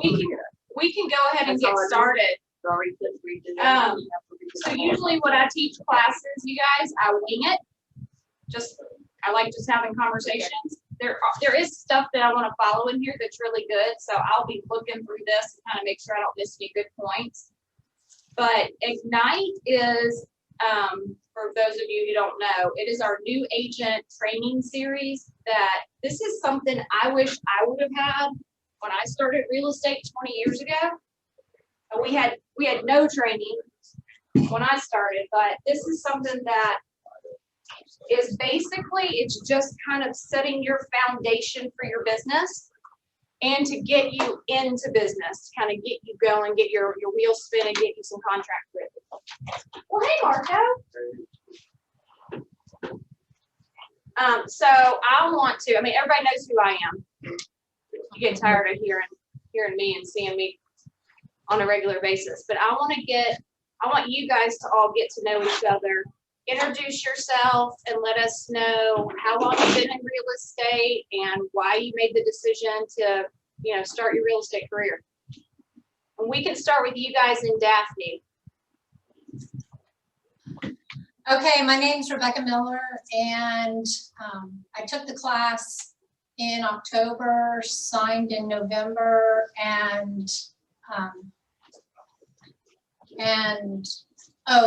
we can go ahead and get started. So usually what I teach classes, you guys, I wing it. I like just having conversations. There is stuff that I want to follow in here that's really good. So I'll be looking through this and kind of make sure I don't miss any good points. But Ignite is, for those of you who don't know, it is our new agent training series that this is something I wish I would have had when I started real estate 20 years ago. And we had no training when I started, but this is something that is basically, it's just kind of setting your foundation for your business and to get you into business, kind of get you going, get your wheels spinning, get you some contract written. Well, hey, Marco. So I want to, everybody knows who I am. You get tired of hearing me and seeing me on a regular basis, but I want you guys to all get to know each other. Introduce yourself and let us know how long you've been in real estate and why you made the decision to, start your real estate career. And we can start with you guys and Daphne. Okay, my name's Rebecca Miller, and I took the class in October, signed in November, and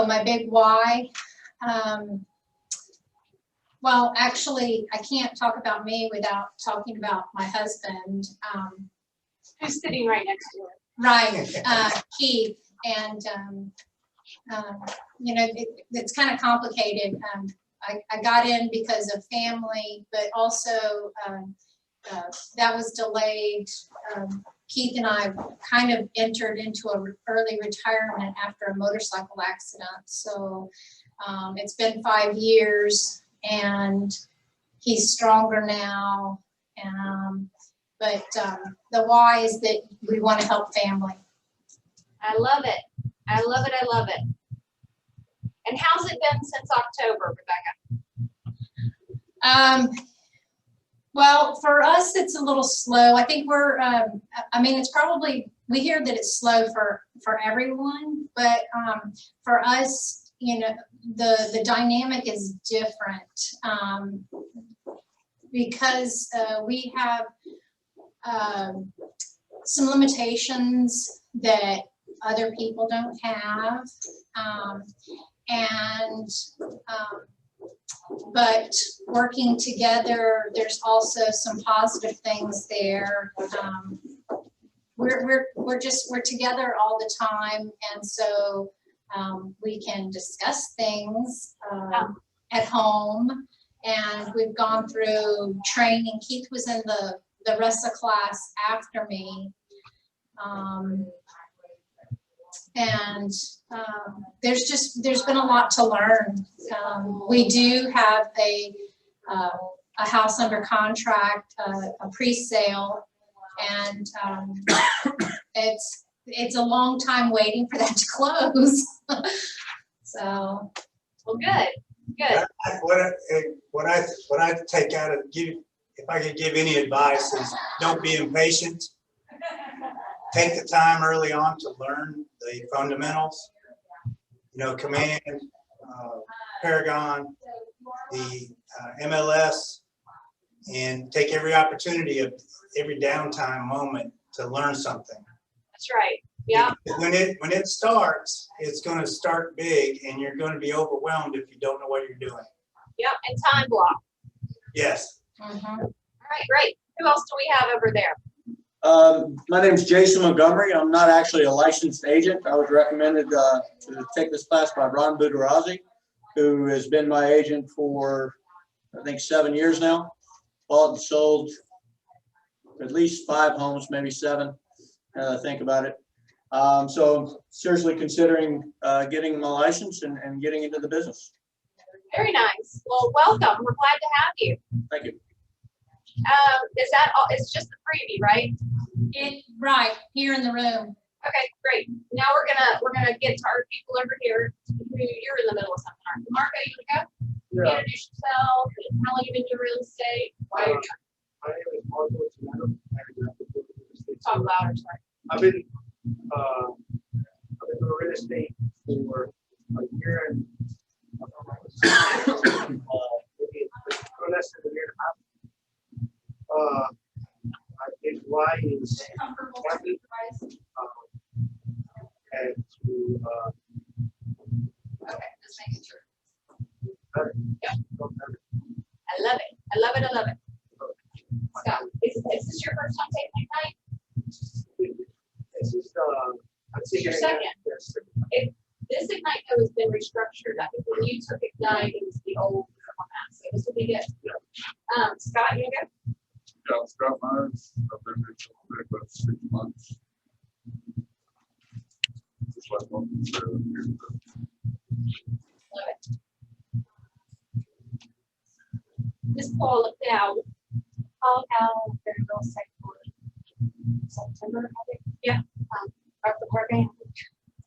my big why. Well, actually, I can't talk about me without talking about my husband. Who's sitting right next to her? Right, Keith. And, it's kind of complicated. I got in because of family, but also that was delayed. Keith and I kind of entered into an early retirement after a motorcycle accident. So it's been 5 years and he's stronger now. But the why is that we want to help family. I love it. I love it. I love it. And how's it been since October, Rebecca? Well, for us, it's a little slow. I think we're, it's probably, we hear that it's slow for everyone, but for us, the dynamic is different because we have some limitations that other people don't have. But working together, there's also some positive things there. We're together all the time, and so we can discuss things at home. And we've gone through training. Keith was in the RESA class after me. There's been a lot to learn. We do have a house under contract, a pre-sale, and it's a long time waiting for that to close. So, well, good. What I take out of if I could give any advice is don't be impatient. Take the time early on to learn the fundamentals, Command, Paragon, the MLS, and take every opportunity of every downtime moment to learn something. That's right. Yeah. When it starts, it's going to start big, and you're going to be overwhelmed if you don't know what you're doing. Yep, and time block. Yes. Mm-hmm. All right, great. Who else do we have over there? My name is Jason Montgomery. I'm not actually a licensed agent. I was recommended to take this class by Ron Budarazzi, who has been my agent for, I think, 7 years now. Bought and sold at least 5 homes, maybe 7, now that I think about it. So I'm seriously considering getting my license and getting into the business. Very nice. Well, welcome. We're glad to have you. Thank you. Is that all? It's just the freebie, right? Right here in the room. Okay, great. Now we're gonna get to our people over here. You're in the middle of something, aren't you? Marco, you wanna go? Yeah. Introduce yourself. How long you been doing real estate? Why are you My name is Marco. talk louder, sorry. I've been doing real estate for a year and maybe less than a year and a half. I think why is Comfortable happy, supervisor? and to Okay, just making sure. better. Yep. Not better. I love it. I love it. I love it. Scott, is this your first time taking Ignite? This is Your second. Yes. This Ignite though has been restructured. I think when you took Ignite, it was the old format, so this will be good. Scott, you go? Yeah, Scott Myers, I've been here for about 6 months. Just like one here. Love it. Miss Paula Dow. Paula Dow, very real estate for September, I think. Yeah. Right before game.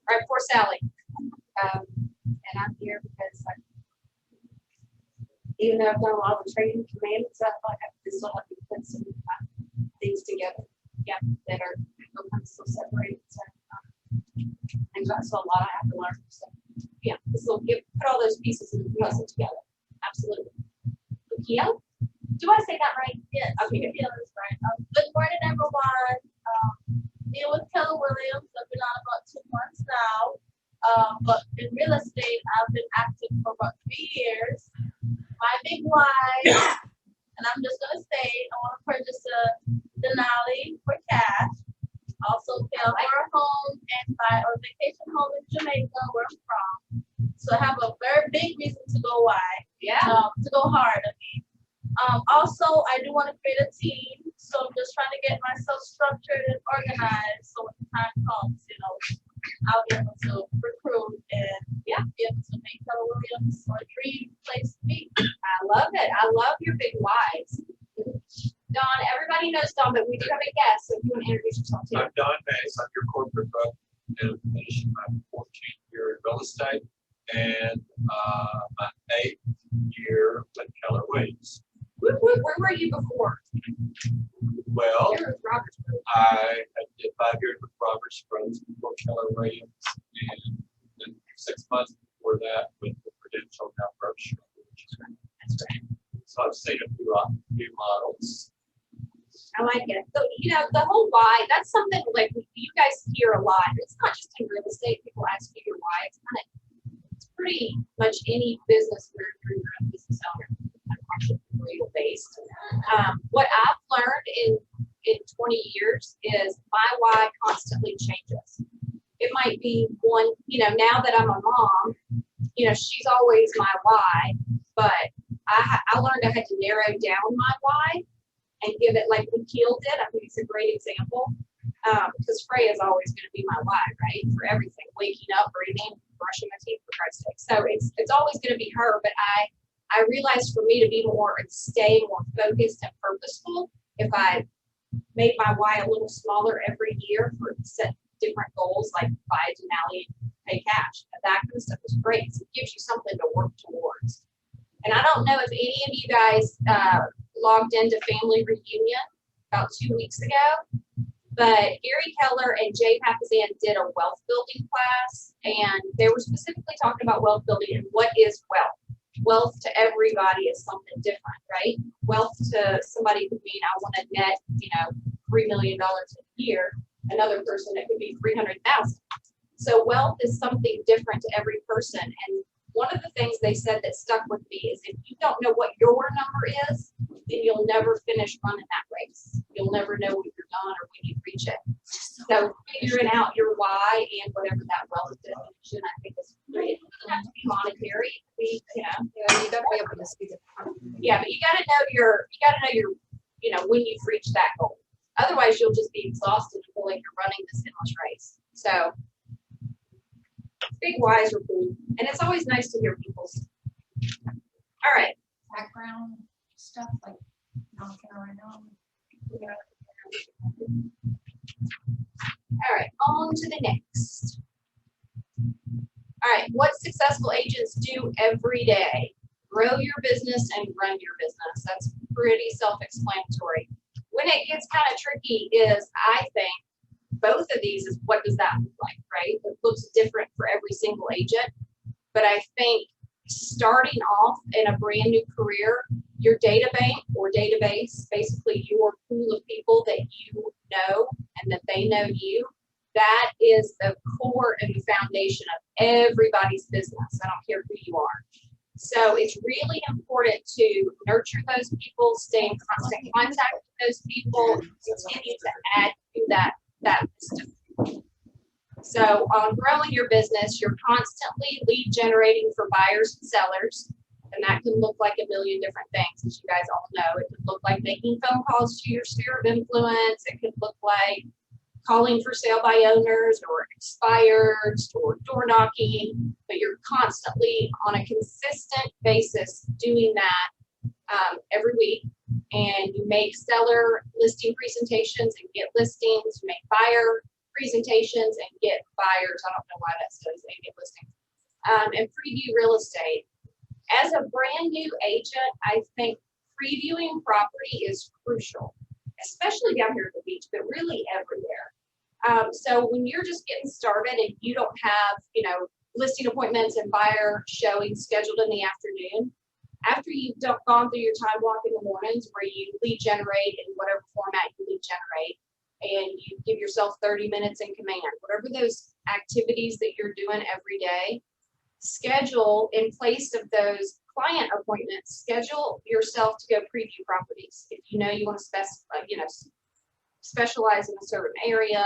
Right before Sally. And I'm here because even though I've done a lot of the training command and stuff, like I still have to put some things together. Yeah, that are still separated. So and that's a lot I have to learn. So yeah, this will put all those pieces of the puzzle together. Absolutely. Lukia? Do I say that right? Yes, Okay, good. yeah, that's right. Good morning, everyone. Deal with Keller Williams. I've been on about 2 months now. But in real estate, I've been active for about 3 years. My big why, and I'm just gonna say, I want to purchase a Denali for cash. Also, pay for a home and buy a vacation home in Jamaica, where I'm from. So I have a very big reason to go why. Yeah. To go hard. I mean. Also, I do want to create a team, so I'm just trying to get myself structured and organized. So when the time comes, I'll be able to recruit and be able to make Keller Williams a dream place to be. I love it. I love your big whys. Don, everybody knows Don, but we do have a guest, so if you want to introduce yourself too. I'm Don Mays, I'm your corporate rep, and I'm finishing my 14th year in real estate, and my 8th year with Keller Williams. Where were you before? Well, You were with Roberts Group. I did 5 years with Robert Sprose before Keller Williams, and then 6 months before that with the Prudential now Berkshire, which is great. That's great. So I've seen a few models. I like it. So, the whole why, that's something like you guys hear a lot. It's not just in real estate. People ask you your why. It's pretty much any business where you're a business owner. Based. What I've learned in 20 years is my why constantly changes. It might be one, now that I'm a mom, she's always my why, but I learned I had to narrow down my why and give it like Nikhil did. I think it's a great example because Freya is always going to be my why, right? For everything, waking up, breathing, brushing my teeth, for Christ's sake. So it's always going to be her, but I realized for me to be stay more focused and purposeful, if I made my why a little smaller every year for set different goals, like buy Denali, pay cash, that kind of stuff is great. It gives you something to work towards. And I don't know if any of you guys logged into Family Reunion about 2 weeks ago, but Gary Keller and Jay Papazan did a wealth building class, and they were specifically talking about wealth building and what is wealth. Wealth to everybody is something different, right? Wealth to somebody could mean I want to net, $3 million a year. Another person, it could be 300,000. So wealth is something different to every person. And one of the things they said that stuck with me is if you don't know what your number is, then you'll never finish running that race. You'll never know when you're done or when you reach it. So figuring out your why and whatever that wealth definition, I think is great. It doesn't have to be monetary. You gotta be able to see it. Yeah, but you gotta know your, when you've reached that goal. Otherwise, you'll just be exhausted and feel like you're running this endless race. So big whys are cool, and it's always nice to hear people's. All right. Background stuff like knocking around. All right, on to the next. All right, what successful agents do every day? Grow your business and run your business. That's pretty self-explanatory. When it gets kind of tricky is, I think, both of these is what does that look like, right? It looks different for every single agent. But I think starting off in a brand new career, your data bank or database, basically your pool of people that you know and that they know you, that is the core and the foundation of everybody's business. I don't care who you are. So it's really important to nurture those people, stay in constant contact with those people, continue to add to that list of people. So on growing your business, you're constantly lead generating for buyers and sellers. And that can look like a million different things, as you guys all know. It could look like making phone calls to your sphere of influence. It could look like calling for sale by owners or expireds or door knocking, but you're constantly on a consistent basis doing that every week. And you make seller listing presentations and get listings, you make buyer presentations and get buyers. I don't know why that says they get listings. And preview real estate. As a brand new agent, I think previewing property is crucial, especially down here at the beach, but really everywhere. So when you're just getting started and you don't have, listing appointments and buyer showings scheduled in the afternoon, after you've gone through your time block in the mornings where you lead generate in whatever format you lead generate, and you give yourself 30 minutes in command, whatever those activities that you're doing every day, schedule in place of those client appointments, schedule yourself to go preview properties. If you know you want to specialize in a certain area,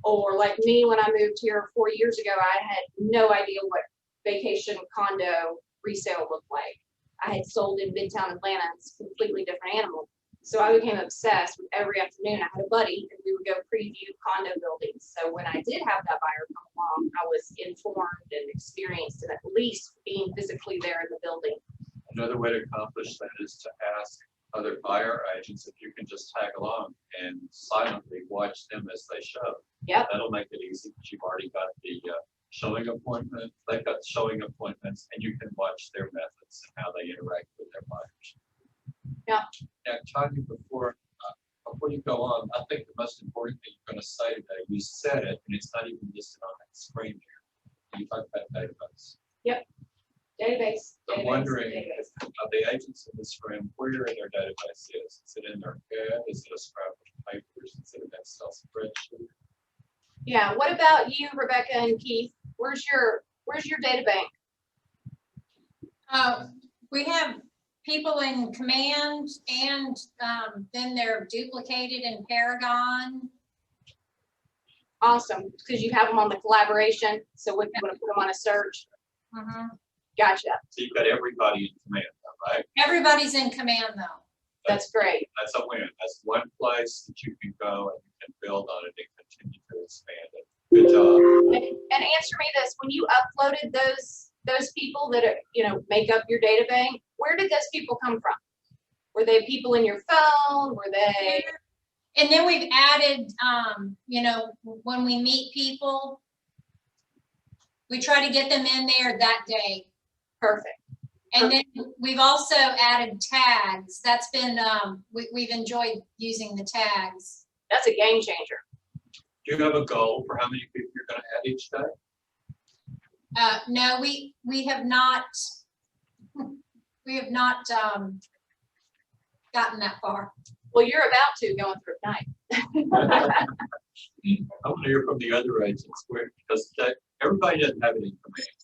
or like me, when I moved here 4 years ago, I had no idea what vacation condo resale looked like. I had sold in Midtown Atlanta. It's a completely different animal. So I became obsessed with every afternoon. I had a buddy and we would go preview condo buildings. So when I did have that buyer come along, I was informed and experienced in at least being physically there in the building. Another way to accomplish that is to ask other buyer agents if you can just tag along and silently watch them as they show. Yep. That'll make it easy because you've already got the showing appointment. They've got showing appointments, and you can watch their methods and how they interact with their buyers. Yeah. Now, Tanya, before you go on, I think the most important thing you're going to say today, you said it, and it's not even listed on that screen here. You talk about database. Yep. Database. I'm wondering, of the agents in this room, where in their database is? Is it in their head? Is it a scrap of papers? Is it an Excel spreadsheet? Yeah. What about you, Rebecca and Keith? Where's your data bank? We have people in command, and then they're duplicated in Paragon. Awesome, because you have them on the collaboration. So when you want to put them on a search. Mhm. Gotcha. So you've got everybody in command, right? Everybody's in command though. That's great. That's a win. That's one place that you can go and you can build on it and continue to expand it. Good job. And answer me this: when you uploaded those people that make up your data bank, where did those people come from? Were they people in your phone? Were they? And then we've added, when we meet people, we try to get them in there that day. Perfect. And then we've also added tags. That's been, we've enjoyed using the tags. That's a game changer. Do you have a goal for how many people you're going to add each day? No, we have not gotten that far. Well, you're about to going through tonight. I want to hear from the other agents because everybody doesn't have it in command.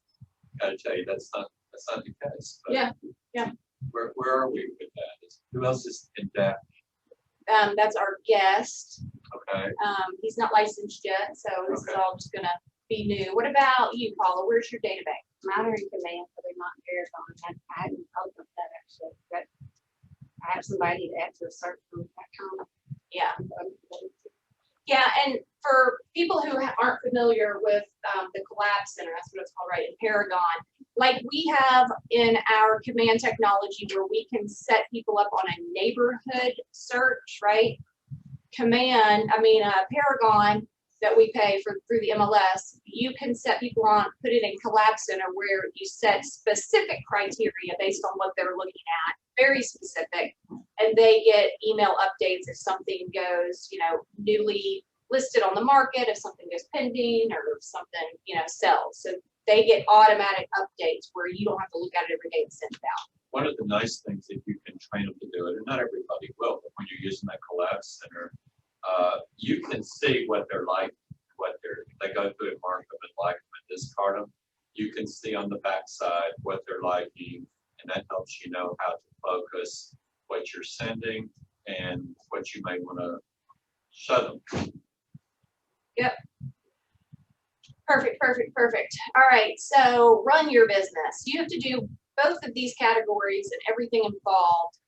I got to tell you, that's not the case. But Yeah. Where are we with that? Who else is in that? That's our guest. Okay. He's not licensed yet, so this is all just gonna be new. What about you, Paula? Where's your data bank? Mine are in command, but they're not Paragon. I hadn't opened that actually, but I have somebody to add to a search from that Yeah. Yeah, and for people who aren't familiar with the Collab Center, that's what it's called, right, in Paragon, like we have in our command technology where we can set people up on a neighborhood search, right? Paragon that we pay through the MLS, you can set people on, put it in Collab Center where you set specific criteria based on what they're looking at, very specific, and they get email updates if something goes, newly listed on the market, if something goes pending or if something, sells. So they get automatic updates where you don't have to look at it every day and send it out. One of the nice things that you can train them to do it, and not everybody will, but when you're using that collab center, you can see what they're like, they go through and mark them and like them and discard them. You can see on the backside what they're liking, and that helps you know how to focus what you're sending and what you may want to show them. Yep. Perfect, perfect, perfect. All right, so run your business. You have to do both of these categories and everything involved,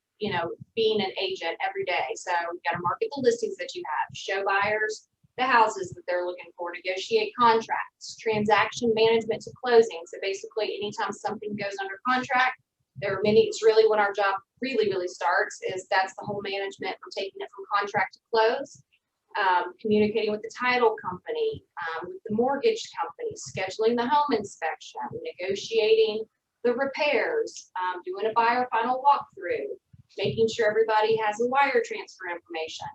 being an agent every day. So you got to market the listings that you have, show buyers the houses that they're looking for, negotiate contracts, transaction management to closing. So basically, anytime something goes under contract, it's really when our job really, really starts, is that's the whole management from taking it from contract to close. Communicating with the title company, with the mortgage company, scheduling the home inspection, negotiating the repairs, doing a buyer final walkthrough, making sure everybody has a wire transfer information.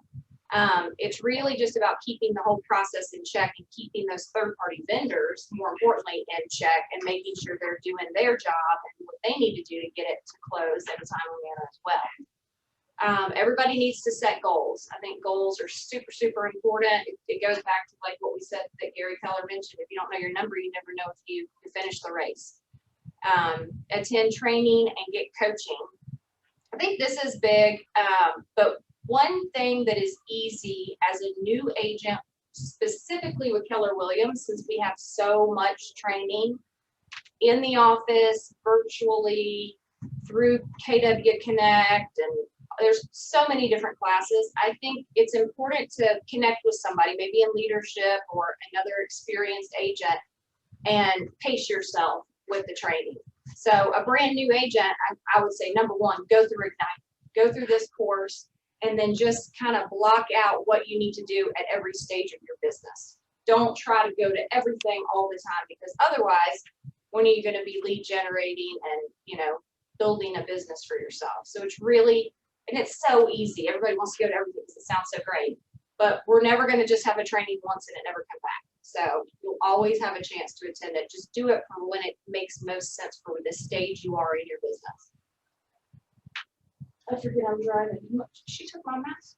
It's really just about keeping the whole process in check and keeping those third-party vendors, more importantly, in check and making sure they're doing their job and what they need to do to get it to close at a timely manner as well. Everybody needs to set goals. I think goals are super, super important. It goes back to like what we said that Gary Keller mentioned. If you don't know your number, you never know if you finish the race. Attend training and get coaching. I think this is big, but one thing that is easy as a new agent, specifically with Keller Williams, since we have so much training in the office, virtually, through KW Connect, and there's so many different classes. I think it's important to connect with somebody, maybe in leadership or another experienced agent, and pace yourself with the training. So a brand new agent, I would say, number one, go through Ignite, go through this course, and then just kind of block out what you need to do at every stage of your business. Don't try to go to everything all the time, because otherwise, when are you going to be lead generating and, building a business for yourself? So it's really, and it's so easy. Everybody wants to go to everything because it sounds so great, but we're never going to just have a training once and it never come back. So you'll always have a chance to attend it. Just do it for when it makes most sense for the stage you are in your business. I forget I'm driving. She took my mask.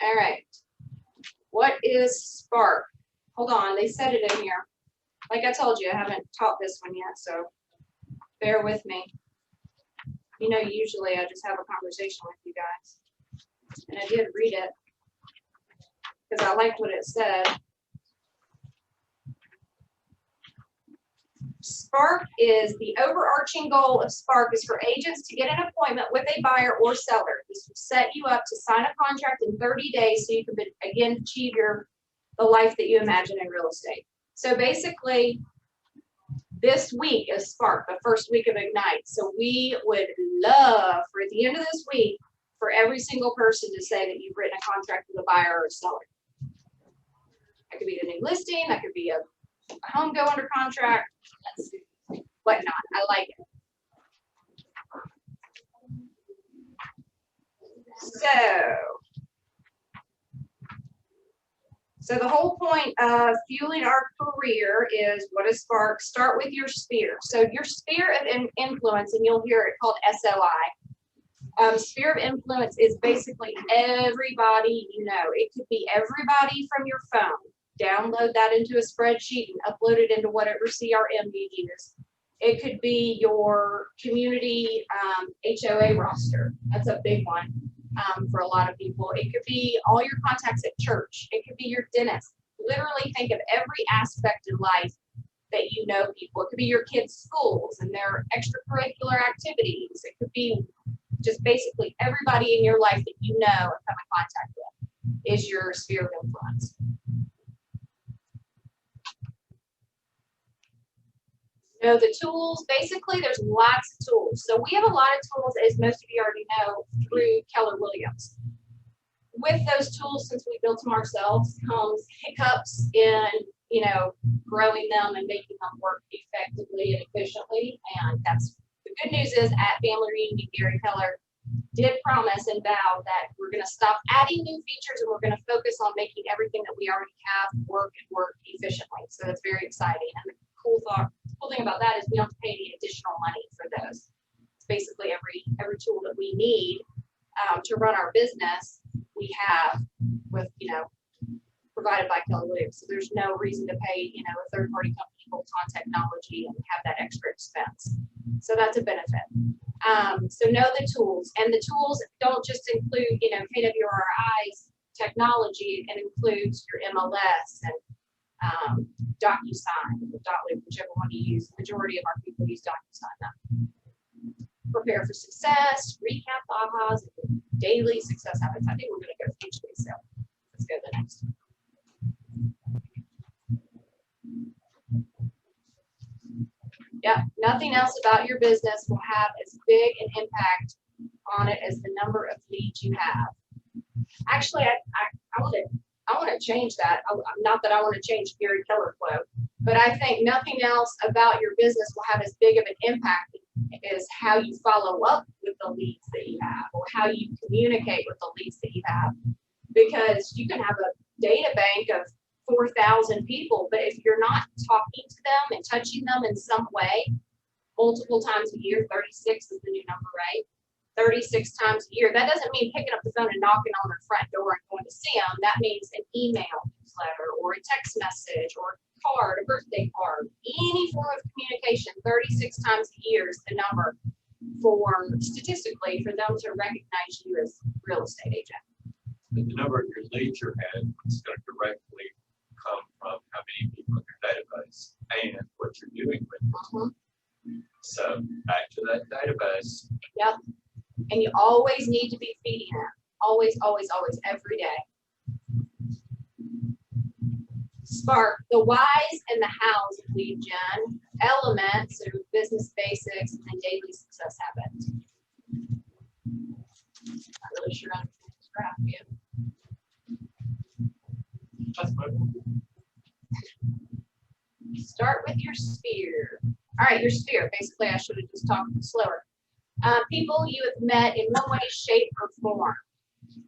All right. What is Spark? Hold on, they said it in here. Like I told you, I haven't taught this one yet, so bear with me. Usually I just have a conversation with you guys. And I did read it because I liked what it said. Spark is the overarching goal of Spark is for agents to get an appointment with a buyer or seller. This will set you up to sign a contract in 30 days so you can again achieve the life that you imagine in real estate. So basically, this week is Spark, the first week of Ignite. So we would love for at the end of this week for every single person to say that you've written a contract with a buyer or a seller. That could be the new listing, that could be a home go under contract, whatnot. I like it. So the whole point of fueling our career is, what is Spark? Start with your sphere. So your sphere of influence, and you'll hear it called SOI. Sphere of influence is basically everybody you know. It could be everybody from your phone. Download that into a spreadsheet and upload it into whatever CRM you use. It could be your community HOA roster. That's a big one for a lot of people. It could be all your contacts at church. It could be your dentist. Literally think of every aspect in life that you know people. It could be your kids' schools and their extracurricular activities. It could be just basically everybody in your life that you know and come in contact with is your sphere of influence. The tools, basically there's lots of tools. So we have a lot of tools, as most of you already know, through Keller Williams. With those tools, since we built them ourselves, comes hiccups in, growing them and making them work effectively and efficiently. And that's the good news is at Family Reunion, Gary Keller did promise and vow that we're gonna stop adding new features and we're gonna focus on making everything that we already have work and work efficiently. So that's very exciting. And the cool thing about that is we don't have to pay any additional money for those. It's basically every tool that we need to run our business, we have with, provided by Keller Williams. So there's no reason to pay, a third-party company bolt-on technology and have that extra expense. So that's a benefit. So know the tools, and the tools don't just include, KWRI's technology. It includes your MLS and DocuSign, whichever one you use. The majority of our people use DocuSign now. Prepare for success, recap ahas, and daily success habits. I think we're going to go through each of these, so let's go to the next. Yep, nothing else about your business will have as big an impact on it as the number of leads you have. Actually, I want to change that. Not that I want to change Gary Keller quote, but I think nothing else about your business will have as big of an impact as how you follow up with the leads that you have, or how you communicate with the leads that you have. Because you can have a data bank of 4,000 people, but if you're not talking to them and touching them in some way multiple times a year, 36 is the new number, right? 36 times a year. That doesn't mean picking up the phone and knocking on their front door and going to see them. That means an email newsletter or a text message or a card, a birthday card, any form of communication. 36 times a year is the number for statistically for them to recognize you as a real estate agent. The number of your leads you had is going to directly come from how many people in your database and what you're doing with it. So back to that database. Yep. And you always need to be feeding it. Always, always, always, every day. Spark the whys and the hows of lead gen, elements of business basics, and then daily success habits. Not really sure I'm going to graph yet. Start with your sphere. All right, your sphere. Basically, I should have just talked slower. People you have met in one way, shape, or form.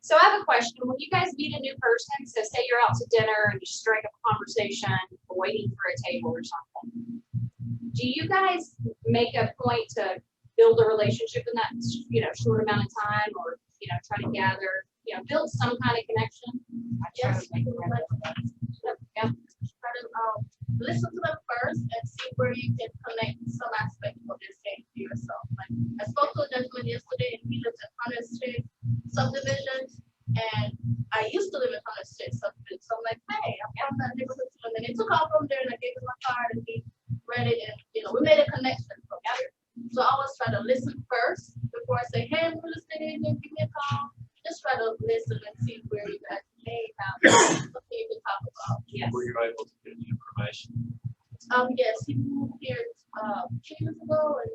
So I have a question. When you guys meet a new person, so say you're out to dinner and you strike up a conversation, waiting for a table or something, do you guys make a point to build a relationship in that short amount of time, or try to gather, build some kind of connection? Yes, we would like to. Yeah. Try to listen to them first and see where you can connect some aspect of what they're saying to yourself. Like, I spoke to a gentleman yesterday, and he lives in Hunter Street subdivisions, and I used to live in Hunter Street subdivision. So I'm like, hey, I'm from that neighborhood too. And then they took off from there, and I gave him my card, and he read it, and we made a connection from there. So I always try to listen first before I say, hey, I'm real estate agent, give me a call. Just try to listen and see where you guys may have something you can talk about. Yes. Were you able to get the information? Yes, he moved here 2 years ago, and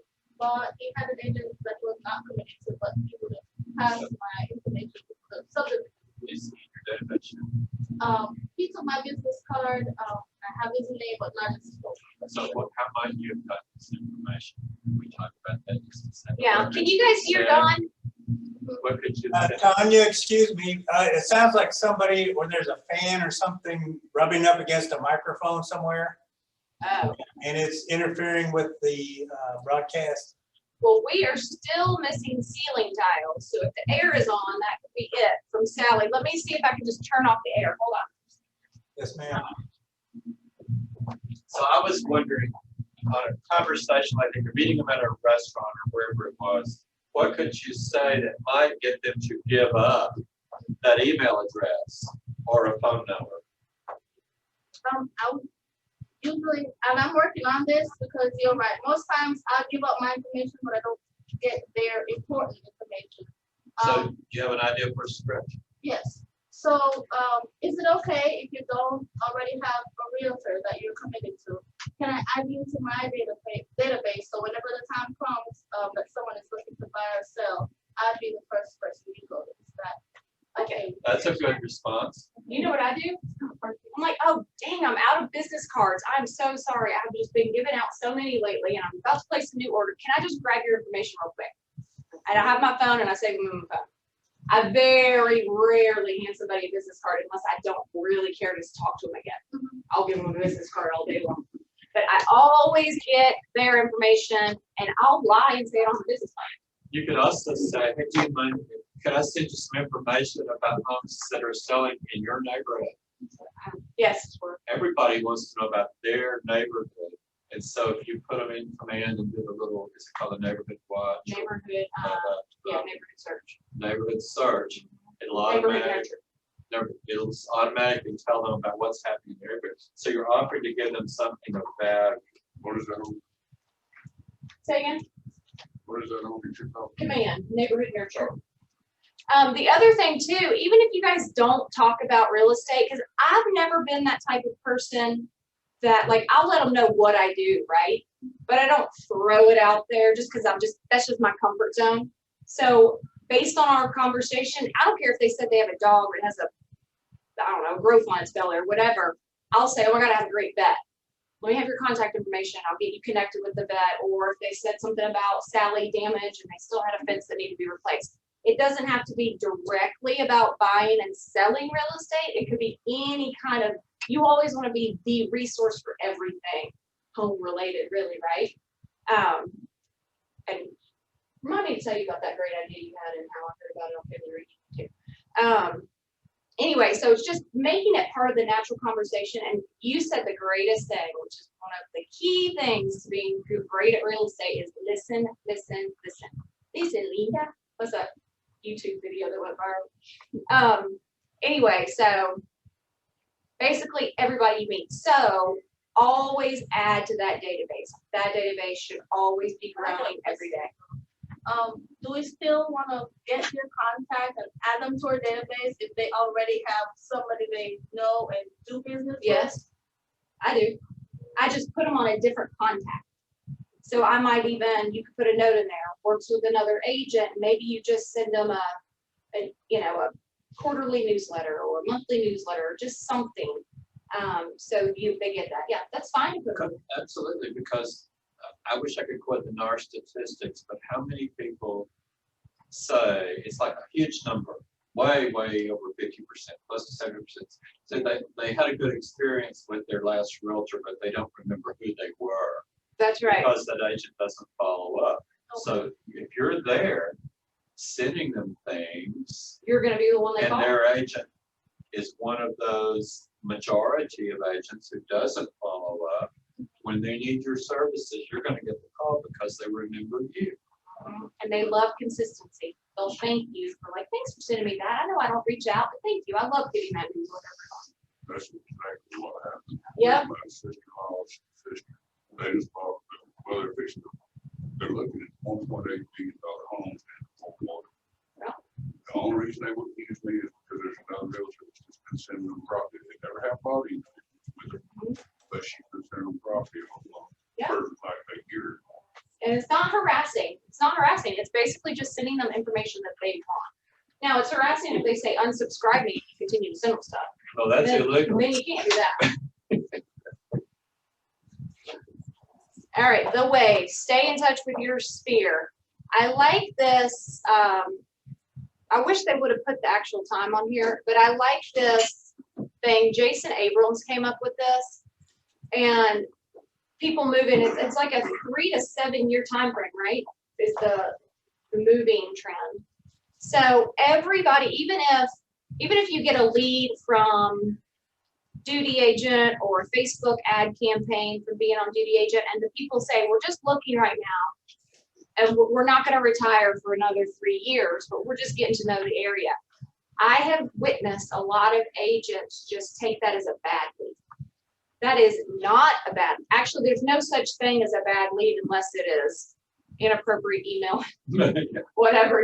he had an agent that was not committed to, but he would have passed my information to the subdivision. Is in your database? He took my business card. I have his name, but not his phone. So how might you have gotten this information? We talked about that. Yeah. Can you guys hear Don? What could you say? Tanya, excuse me, it sounds like somebody, when there's a fan or something rubbing up against a microphone somewhere, Oh. and it's interfering with the broadcast. Well, we are still missing ceiling tiles. So if the air is on, that could be it from Sally. Let me see if I can just turn off the air. Hold on. Yes, ma'am. So I was wondering, on a conversation like if you're meeting them at a restaurant or wherever it was, what could you say that might get them to give up that email address or a phone number? I would usually, and I'm working on this because you're right. Most times I'll give up my information, but I don't get their important information. So do you have an idea for a script? Yes. So is it okay if you don't already have a realtor that you're committed to? Can I add you to my database so whenever the time comes that someone is looking to buy or sell, I'd be the first person you go to? Is that okay? That's a good response. You know what I do? I'm like, oh, dang, I'm out of business cards. I'm so sorry. I've just been giving out so many lately, and I'm about to place a new order. Can I just grab your information real quick? And I have my phone, and I save them on my phone. I very rarely hand somebody a business card unless I don't really care to talk to them again. I'll give them a business card all day long. But I always get their information, and I'll lie and say it on the business card. You could also say, hey, do you mind, could I send you some information about homes that are selling in your neighborhood? Yes. Everybody wants to know about their neighborhood. And so if you put them in command and do a little, is it called a neighborhood watch? Neighborhood, neighborhood search. Neighborhood search. It'll Neighborhood it'll automatically tell them about what's happening in their neighborhood. So you're offering to give them something of value. What is that? Say again? What is that on your call? Command, neighborhood nurture. The other thing too, even if you guys don't talk about real estate, because I've never been that type of person that, like, I'll let them know what I do, right? But I don't throw it out there just because that's just my comfort zone. So based on our conversation, I don't care if they said they have a dog or it has I don't know, growth line spell or whatever. I'll say, oh my God, I have a great vet. Let me have your contact information. I'll get you connected with the vet. Or if they said something about Sally damage and they still had a fence that needed to be replaced. It doesn't have to be directly about buying and selling real estate. It could be any kind of, you always want to be the resource for everything home related, really, right? And remind me to tell you about that great idea you had and how I heard about it on Family Radio too. Anyway, so it's just making it part of the natural conversation. And you said the greatest thing, which is one of the key things to being great at real estate, is listen, listen, listen. Listen, Linda. What's that YouTube video that went viral? Anyway, so basically everybody you meet. So always add to that database. That database should always be growing every day. Do we still want to get your contact and add them to our database if they already have somebody they know and do business with? Yes, I do. I just put them on a different contact. So I might even, you could put a note in there, works with another agent. Maybe you just send them a quarterly newsletter or a monthly newsletter, or just something. So they get that. Yeah, that's fine. Absolutely, because I wish I could quote the NAR statistics, but how many people say, it's like a huge number, way over 50%, close to 70%. So they had a good experience with their last realtor, but they don't remember who they were. That's right. Because that agent doesn't follow up. Okay. So if you're there sending them things, you're going to be the one they call. And their agent is one of those majority of agents who doesn't follow up. When they need your services, you're going to get the call because they remember you. And they love consistency. They'll thank you for, like, thanks for sending me that. I know I don't reach out, but thank you. I love getting that newsletter. That's exactly what happened. Yep. My sister-in-law's sister, they just bought, they're looking at $1.8 billion homes in Montgomery. Yeah. The only reason they wouldn't use me is because there's another realtor that's just been sending them property. They never have bought anything with her, but she's been sending them property for like a year. And it's not harassing. It's not harassing. It's basically just sending them information that they want. Now, it's harassing if they say unsubscribe me and you continue to send them stuff. Well, that's illegal. Then you can't do that. All right, the way, stay in touch with your sphere. I like this. I wish they would have put the actual time on here, but I like this thing. Jason Abrams came up with this, and people moving, it's like a 3 to 7 year time frame, right? Is the moving trend. So everybody, even if you get a lead from Duty Agent or Facebook ad campaign for being on Duty Agent, and the people say, we're just looking right now, and we're not going to retire for another 3 years, but we're just getting to know the area. I have witnessed a lot of agents just take that as a bad lead. That is not a bad, actually, there's no such thing as a bad lead unless it is inappropriate email, whatever,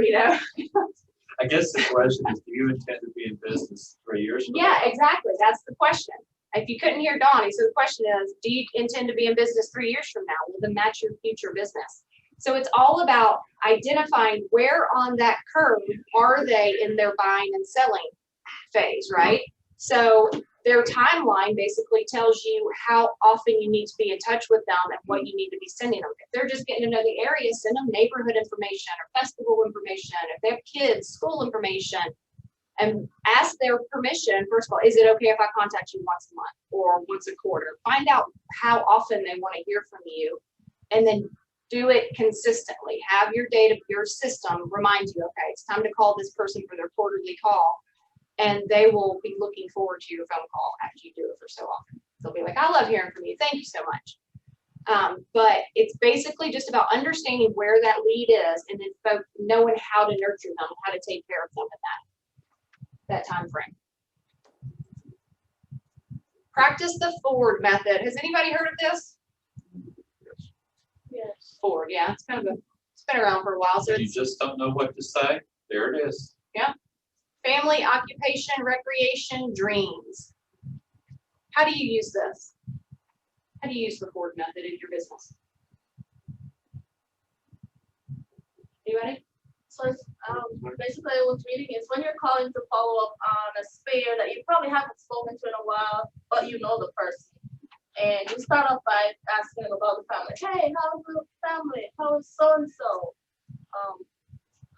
I guess the question is, do you intend to be in business 3 years from now? Yeah, exactly. That's the question. If you couldn't hear Donnie, so the question is, do you intend to be in business 3 years from now? Well, then that's your future business. So it's all about identifying where on that curve are they in their buying and selling phase, right? So their timeline basically tells you how often you need to be in touch with them and what you need to be sending them. If they're just getting to know the area, send them neighborhood information or festival information. If they have kids, school information, and ask their permission. First of all, is it okay if I contact you once a month or once a quarter? Find out how often they want to hear from you, and then do it consistently. Have your data, your system remind you, okay, it's time to call this person for their quarterly call, and they will be looking forward to your phone call after you do it for so often. They'll be like, I love hearing from you. Thank you so much. But it's basically just about understanding where that lead is, and then knowing how to nurture them, how to take care of them in that time frame. Practice the Ford method. Has anybody heard of this? Yes. Ford, yeah, it's been around for a while. So You just don't know what to say, there it is. family, occupation, recreation, dreams. How do you use this? How do you use the Ford method in your business? Anybody? So it's, basically I was reading is when you're calling to follow up on a spare that you probably haven't spoken to in a while, but you know the person. And you start off by asking them about the family. Hey, how's the family? How is so-and-so?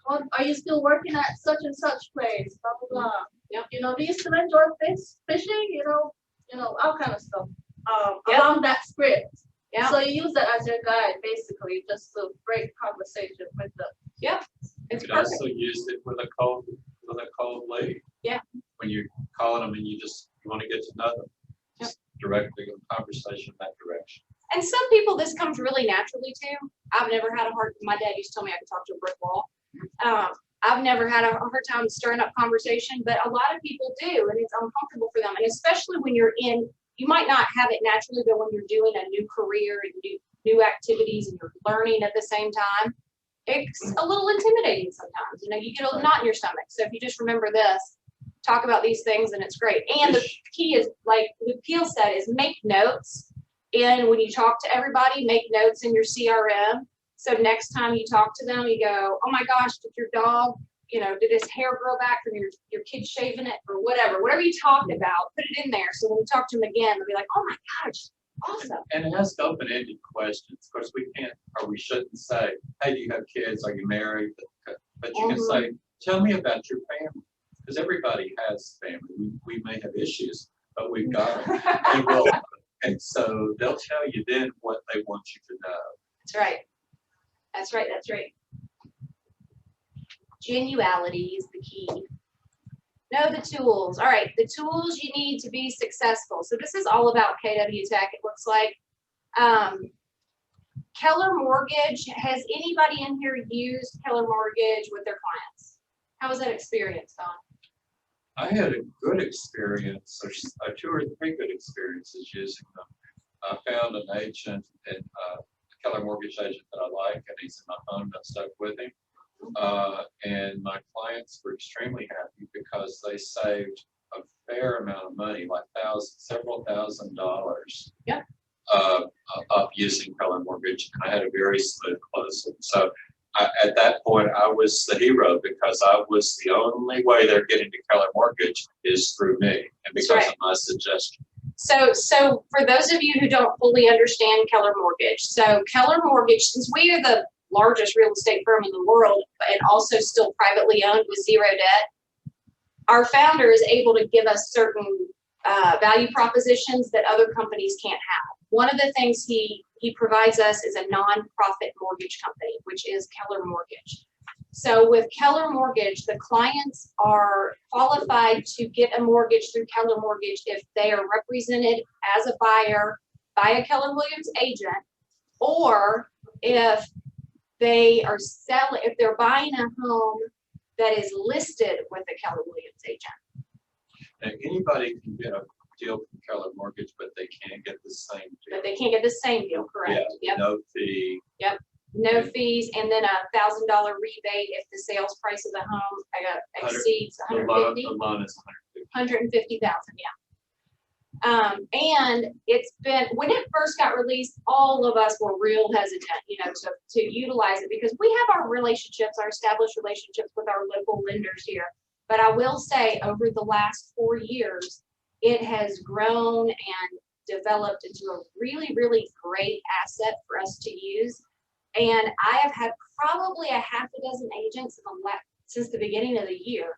Are you still working at such and such place? Blah, blah, blah. Yep. You know, do you still enjoy fishing? You know, all kind of stuff. Yep. Along that script. Yeah. So you use that as your guide, basically, just to break conversation with them. It's You can perfect. also use it with a cold lead. Yeah. When you're calling them and you want to get to know them. Yep. Just directly a conversation in that direction. And some people, this comes really naturally to. I've never had a hard, my dad used to tell me I could talk to a brick wall. I've never had a hard time stirring up conversation, but a lot of people do, and it's uncomfortable for them. And especially when you're in, you might not have it naturally, but when you're doing a new career and new activities and you're learning at the same time, it's a little intimidating sometimes. You know, you get a knot in your stomach. So if you just remember this, talk about these things, and it's great. And the key is, like Lupil said, is make notes. And when you talk to everybody, make notes in your CRM. So next time you talk to them, you go, oh my gosh, did your dog, did his hair grow back from your kid shaving it or whatever you talked about, put it in there. So when we talk to them again, they'll be like, oh my gosh, awesome. And it has open-ended questions. Of course, we can't, or we shouldn't say, hey, do you have kids? Are you married? But you can say, tell me about your family. Because everybody has family. We may have issues, but we've got them. And, and so they'll tell you then what they want you to know. That's right. That's right. That's right. Genuality is the key. Know the tools. All right, the tools you need to be successful. So this is all about KW Tech, it looks like. Keller Mortgage, has anybody in here used Keller Mortgage with their clients? How was that experience, Don? I had a good experience, or two or three good experiences using them. I found an agent, and a Keller Mortgage agent that I like, and he's in my home, I stuck with him. And my clients were extremely happy because they saved a fair amount of money, like several $1,000s. Yeah. Of using Keller Mortgage. I had a very smooth closing. So at that point, I was the hero because I was the only way they're getting to Keller Mortgage is through me, and because of my suggestion. So for those of you who don't fully understand Keller Mortgage, so Keller Mortgage, since we are the largest real estate firm in the world and also still privately owned with zero debt, our founder is able to give us certain value propositions that other companies can't have. One of the things he provides us is a nonprofit mortgage company, which is Keller Mortgage. So with Keller Mortgage, the clients are qualified to get a mortgage through Keller Mortgage if they are represented as a buyer by a Keller Williams agent, or if they are selling, if they're buying a home that is listed with a Keller Williams agent. And anybody can get a deal from Keller Mortgage, but they can't get the same deal. But they can't get the same deal, correct? Yeah, Yep. no fee. Yep. No fees, and then a $1,000 rebate if the sales price of the home exceeds The 150. loan is 150,000, yeah. And it's been, when it first got released, all of us were real hesitant, to utilize it because we have our relationships, our established relationships with our local lenders here. But I will say over the last 4 years, it has grown and developed into a really, really great asset for us to use. And I have had probably a half a dozen agents since the beginning of the year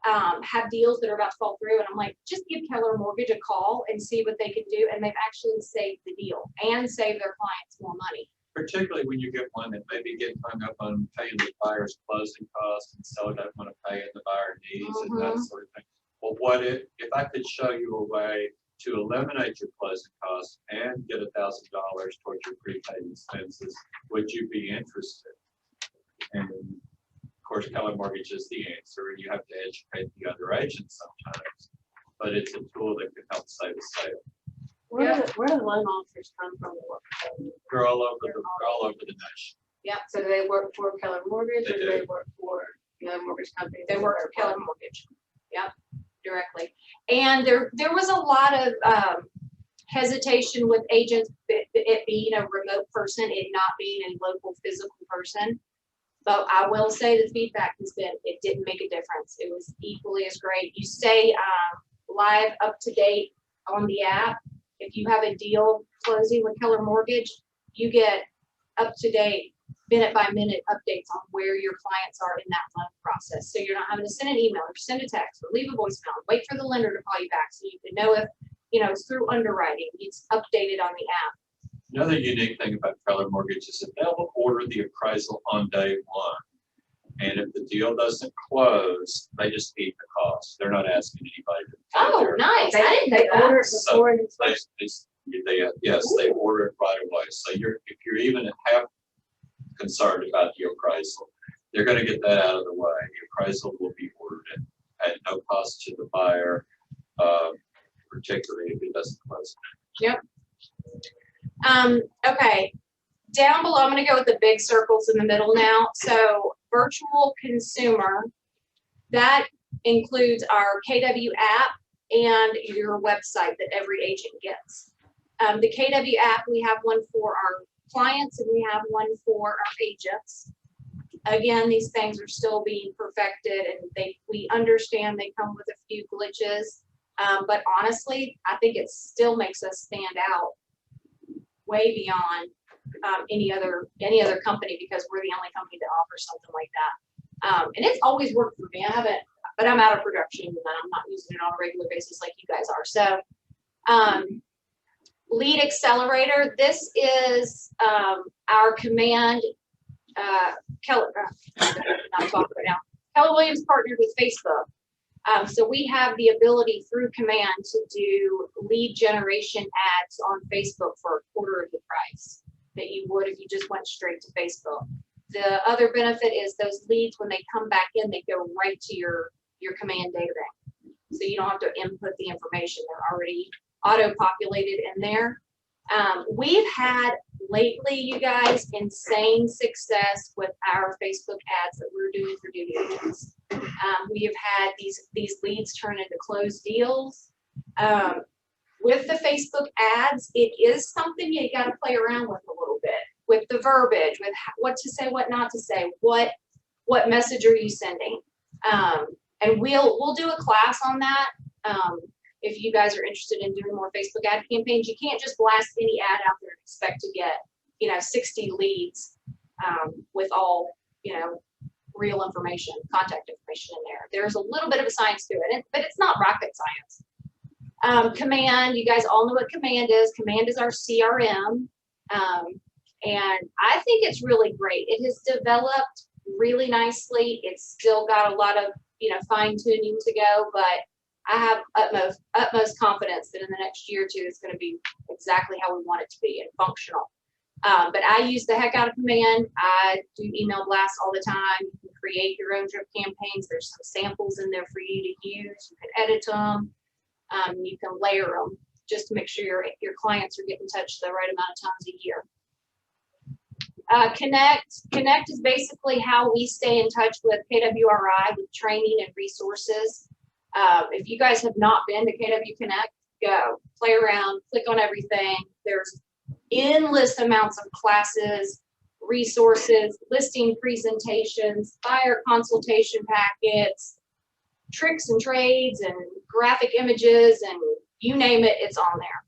have deals that are about to fall through. And I'm like, just give Keller Mortgage a call and see what they can do. And they've actually saved the deal and saved their clients more money. Particularly when you get one that maybe get hung up on paying the buyer's closing costs and seller doesn't want to pay it, the buyer needs and that sort of thing. Well, what if I could show you a way to eliminate your closing costs and get $1,000 towards your prepaid expenses, would you be interested? And of course, Keller Mortgage is the answer, and you have to educate the other agents sometimes, but it's a tool that can help save a sale. Where do loan officers come from? They're all over the nation. So do they work for Keller Mortgage They or do do. they work for, mortgage companies? They work for Keller Mortgage. Yep, directly. And there was a lot of hesitation with agents, it being a remote person, it not being a local physical person. But I will say the feedback has been, it didn't make a difference. It was equally as great. You stay live, up to date on the app. If you have a deal closing with Keller Mortgage, you get up to date, minute by minute updates on where your clients are in that loan process. So you're not having to send an email or send a text or leave a voicemail, wait for the lender to call you back so you can know if, it's through underwriting, it's updated on the app. Another unique thing about Keller Mortgage is that they'll order the appraisal on day one. And if the deal doesn't close, they just eat the cost. They're not asking anybody to pay Oh, their nice. cost. I didn't know They that. order it So before and They order it right away. So if you're even half concerned about the appraisal, they're going to get that out of the way. The appraisal will be ordered at no cost to the buyer, particularly if it doesn't close. Yep. Okay. Down below, I'm going to go with the big circles in the middle now. So virtual consumer, that includes our KW app and your website that every agent gets. The KW app, we have one for our clients and we have one for our agents. Again, these things are still being perfected and we understand they come with a few glitches. But honestly, I think it still makes us stand out way beyond any other company because we're the only company that offers something like that. And it's always worked for me. I haven't, but I'm out of production and I'm not using it on a regular basis like you guys are. So Lead Accelerator, this is our command. Keller, not talking right now. Keller Williams partnered with Facebook. So we have the ability through command to do lead generation ads on Facebook for a quarter of the price that you would if you just went straight to Facebook. The other benefit is those leads, when they come back in, they go right to your command data bank. So you don't have to input the information. They're already auto-populated in there. We've had lately, you guys, insane success with our Facebook ads that we're doing for duty agents. We have had these leads turn into closed deals. With the Facebook ads, it is something you got to play around with a little bit, with the verbiage, with what to say, what not to say, what message are you sending, and we'll do a class on that. If you guys are interested in doing more Facebook ad campaigns, you can't just blast any ad out there and expect to get 60 leads with all real information, contact information in there. There's a little bit of a science to it, but it's not rocket science. Command, you guys all know what Command is. Command is our CRM, and I think it's really great. It has developed really nicely. It's still got a lot of fine tuning to go, but I have utmost confidence that in the next year or two, it's going to be exactly how we want it to be and functional. But I use the heck out of Command. I do email blasts all the time. You can create your own drip campaigns. There's some samples in there for you to use. You can edit them. You can layer them just to make sure your clients are getting touched the right amount of times a year. Connect is basically how we stay in touch with KWRI with training and resources. If you guys have not been to KW Connect, go play around, click on everything. There's endless amounts of classes, resources, listing presentations, buyer consultation packets, tricks and trades and graphic images and you name it, it's on there.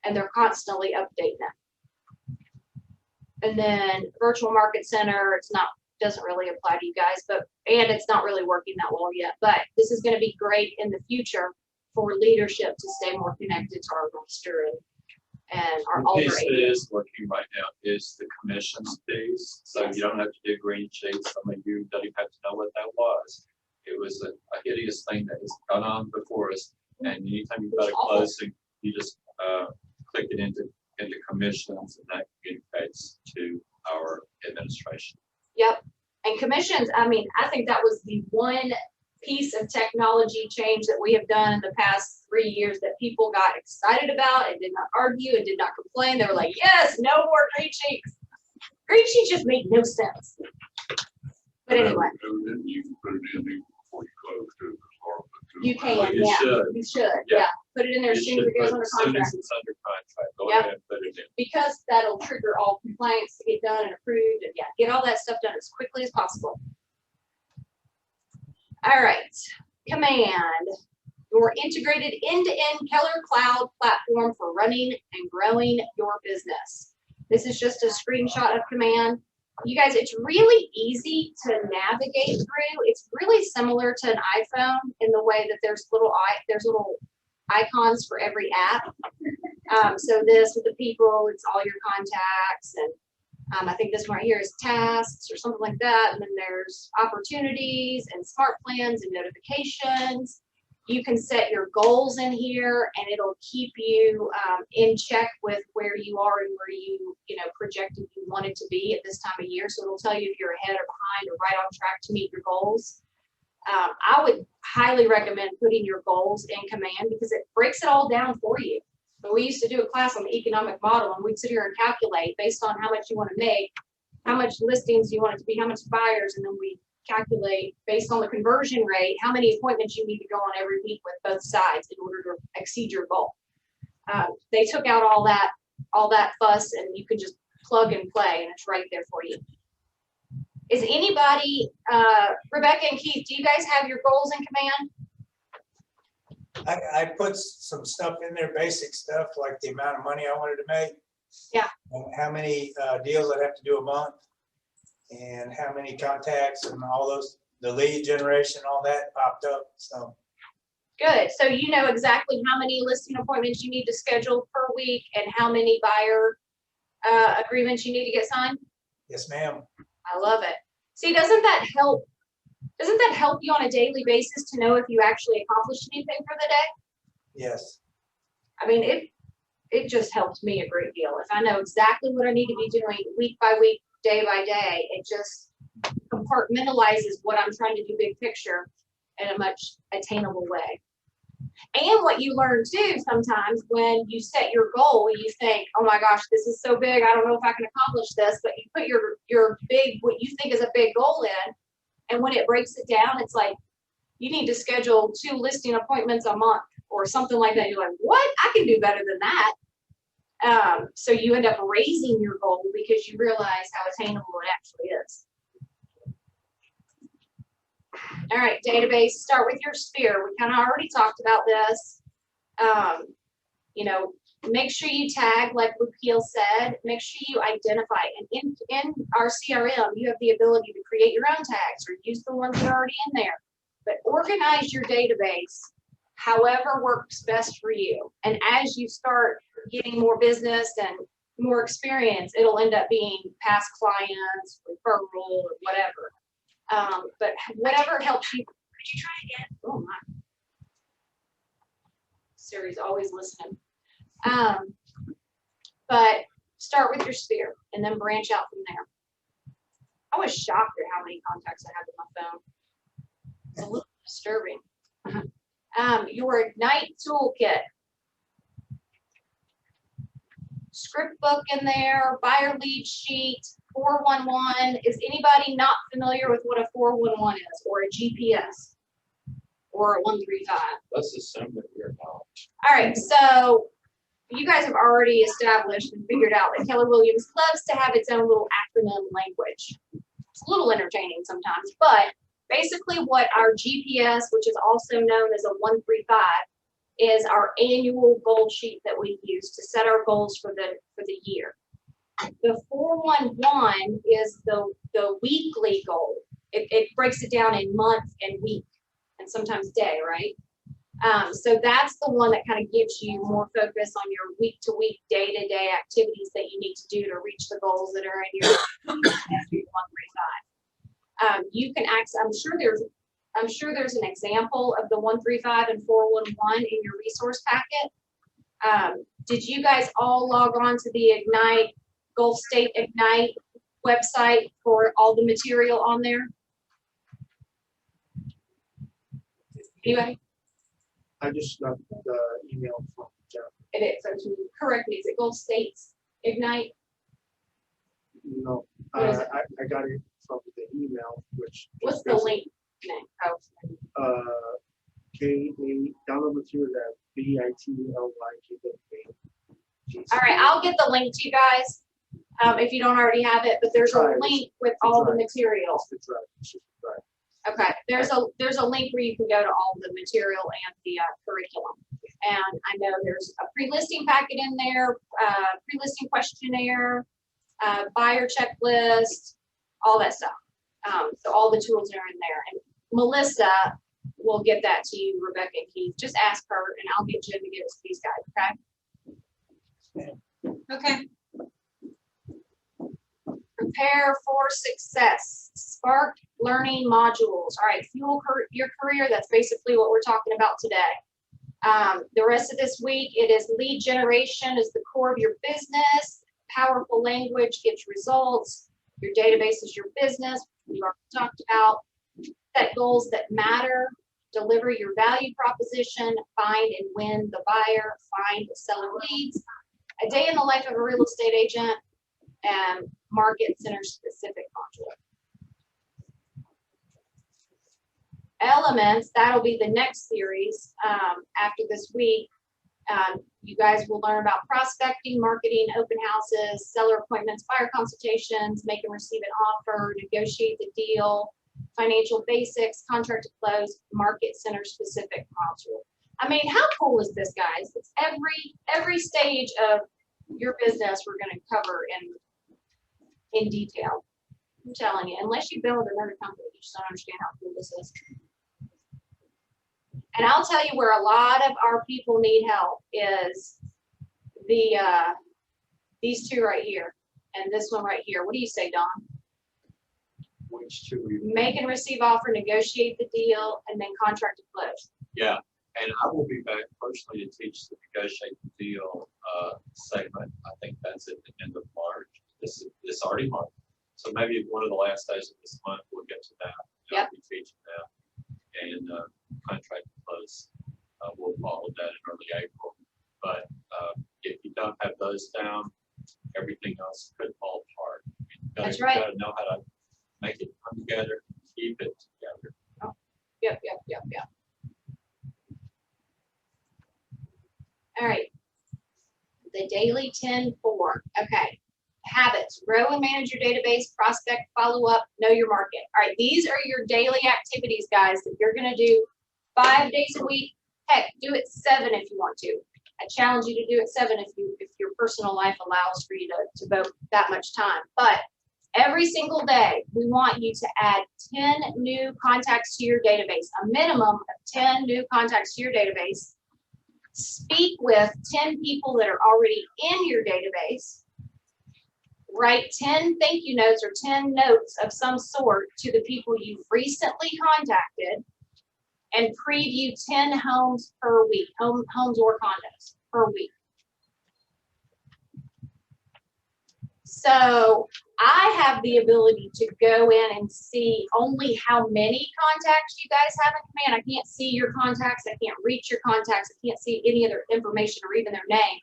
And they're constantly updating it. And then virtual market center, doesn't really apply to you guys, and it's not really working that well yet, but this is going to be great in the future for leadership to stay more connected to our roster and our The piece older that agents. is working right now is the commissions piece, so you don't have to do green sheets. Some of you don't even have to know what that was. It was a hideous thing that has gone on before us, and anytime you've got a closing, you just click it into commissions, and that communicates to our administration. Yep. And commissions, I mean, I think that was the one piece of technology change that we have done in the past 3 years that people got excited about and did not argue and did not complain. They were like, yes, no more green sheets. Green sheets just made no sense. But anyway, Evidently, you can put it in even before you close too. you can, You yeah. should. You should, Yeah. yeah. Put it in there as soon as it goes under As soon as contract. it's under contract, go Yep. ahead and put it in. Because that'll trigger all compliance to get done and approved and yeah, get all that stuff done as quickly as possible. All right, Command, your integrated end-to-end Keller Cloud platform for running and growing your business. This is just a screenshot of Command. You guys, it's really easy to navigate through. It's really similar to an iPhone in the way that there's little icons for every app. So this with the people, it's all your contacts, and I think this one right here is tasks or something like that. And then there's opportunities and smart plans and notifications. You can set your goals in here, and it'll keep you in check with where you are and where you projected you wanted to be at this time of year. So it'll tell you if you're ahead or behind or right on track to meet your goals. I would highly recommend putting your goals in Command because it breaks it all down for you. But we used to do a class on the economic model, and we'd sit here and calculate based on how much you want to make, how much listings you want it to be, how much buyers, and then we calculate based on the conversion rate, how many appointments you need to go on every week with both sides in order to exceed your goal. They took out all that fuss, and you can just plug and play, and it's right there for you. Is anybody, Rebecca and Keith, do you guys have your goals in Command? I put some stuff in there, basic stuff, like the amount of money I wanted to make. Yeah. And how many deals I'd have to do a month, and how many contacts and all those, the lead generation, all that popped up, so. Good. So you know exactly how many listing appointments you need to schedule per week and how many buyer agreements you need to get signed? Yes, ma'am. I love it. See, doesn't that help? Doesn't that help you on a daily basis to know if you actually accomplished anything for the day? Yes. I mean, it just helps me a great deal. If I know exactly what I need to be doing week by week, day by day, it just compartmentalizes what I'm trying to do big picture in a much attainable way. And what you learn too, sometimes when you set your goal, you think, oh my gosh, this is so big, I don't know if I can accomplish this, but you put your big, what you think is a big goal in, and when it breaks it down, it's like, you need to schedule 2 listing appointments a month or something like that. You're like, what? I can do better than that. So you end up raising your goal because you realize how attainable it actually is. All right, database, start with your sphere. We kind of already talked about this. Make sure you tag, like Lukeel said, make sure you identify. And in our CRM, you have the ability to create your own tags or use the ones that are already in there. But organize your database however works best for you. And as you start getting more business and more experience, it'll end up being past clients, referral, or whatever. But whatever helps you. Could you try again? Oh my. Siri's always listening. But start with your sphere and then branch out from there. I was shocked at how many contacts I have on my phone. It's a little disturbing. Your Ignite toolkit. Script book in there, buyer lead sheet, 411. Is anybody not familiar with what a 411 is, or a GPS, or a 135? Let's assume that we're not. All right, so you guys have already established and figured out that Keller Williams loves to have its own little acronym language. It's a little entertaining sometimes, but basically what our GPS, which is also known as a 135, is our annual goal sheet that we use to set our goals for the year. The 411 is the weekly goal. It breaks it down in month and week and sometimes day, right? So that's the one that kind of gives you more focus on your week-to-week, day-to-day activities that you need to do to reach the goals that are in your 135. You can access, I'm sure there's an example of the 135 and 411 in your resource packet. Did you guys all log on to the Ignite, Gulf State Ignite website for all the material on there? Anybody? I just got the email from Jeff. It is, so correct me, is it Gulf State's Ignite? No, What is it? I got it from the email, which. What's the link name? Oh, download material at BITLYK. all right, I'll get the link to you guys, if you don't already have it, but there's a link with all the material. Okay, there's a link where you can go to all the material and the curriculum. And I know there's a pre-listing packet in there, pre-listing questionnaire, buyer checklist, all that stuff. So all the tools are in there. And Melissa will get that to you, Rebecca and Keith. Just ask her and I'll get Jim to get it to these guys, okay? Okay. Prepare for success. Spark learning modules. All right, fuel your career. That's basically what we're talking about today. The rest of this week, it is lead generation is the core of your business. Powerful language gets results. Your database is your business. We already talked about. Set goals that matter. Deliver your value proposition. Find and win the buyer. Find seller leads. A day in the life of a real estate agent. And market center specific module. Elements, that'll be the next series after this week. You guys will learn about prospecting, marketing, open houses, seller appointments, buyer consultations, make and receive an offer, negotiate the deal, financial basics, contract to close, market center specific module. I mean, how cool is this, guys? It's every stage of your business we're going to cover in detail. I'm telling you, unless you build another company, you just don't understand how cool this is. And I'll tell you where a lot of our people need help is these two right here and this one right here. What do you say, Don? Which two? Make and receive offer, negotiate the deal, and then contract to close. Yeah, and I will be back personally to teach the negotiate the deal segment. I think that's at the end of March. This already March. So maybe one of the last days of this month we'll get to that. Yep. I'll be teaching that. And contract to close. We'll follow that in early April. But if you don't have those down, everything else could fall apart. That's right. You gotta know how to make it come together, keep it together. Oh. Yep. All right. The daily 10-4. Okay. Habits, grow and manage your database, prospect, follow up, know your market. All right, these are your daily activities, guys, that you're going to do 5 days a week. Heck, do it 7 if you want to. I challenge you to do it 7 if your personal life allows for you to devote that much time. But every single day, we want you to add 10 new contacts to your database, a minimum of 10 new contacts to your database. Speak with 10 people that are already in your database. Write 10 thank you notes or 10 notes of some sort to the people you've recently contacted and preview 10 homes per week, homes or condos per week. So I have the ability to go in and see only how many contacts you guys have in command. I can't see your contacts. I can't reach your contacts. I can't see any other information or even their name.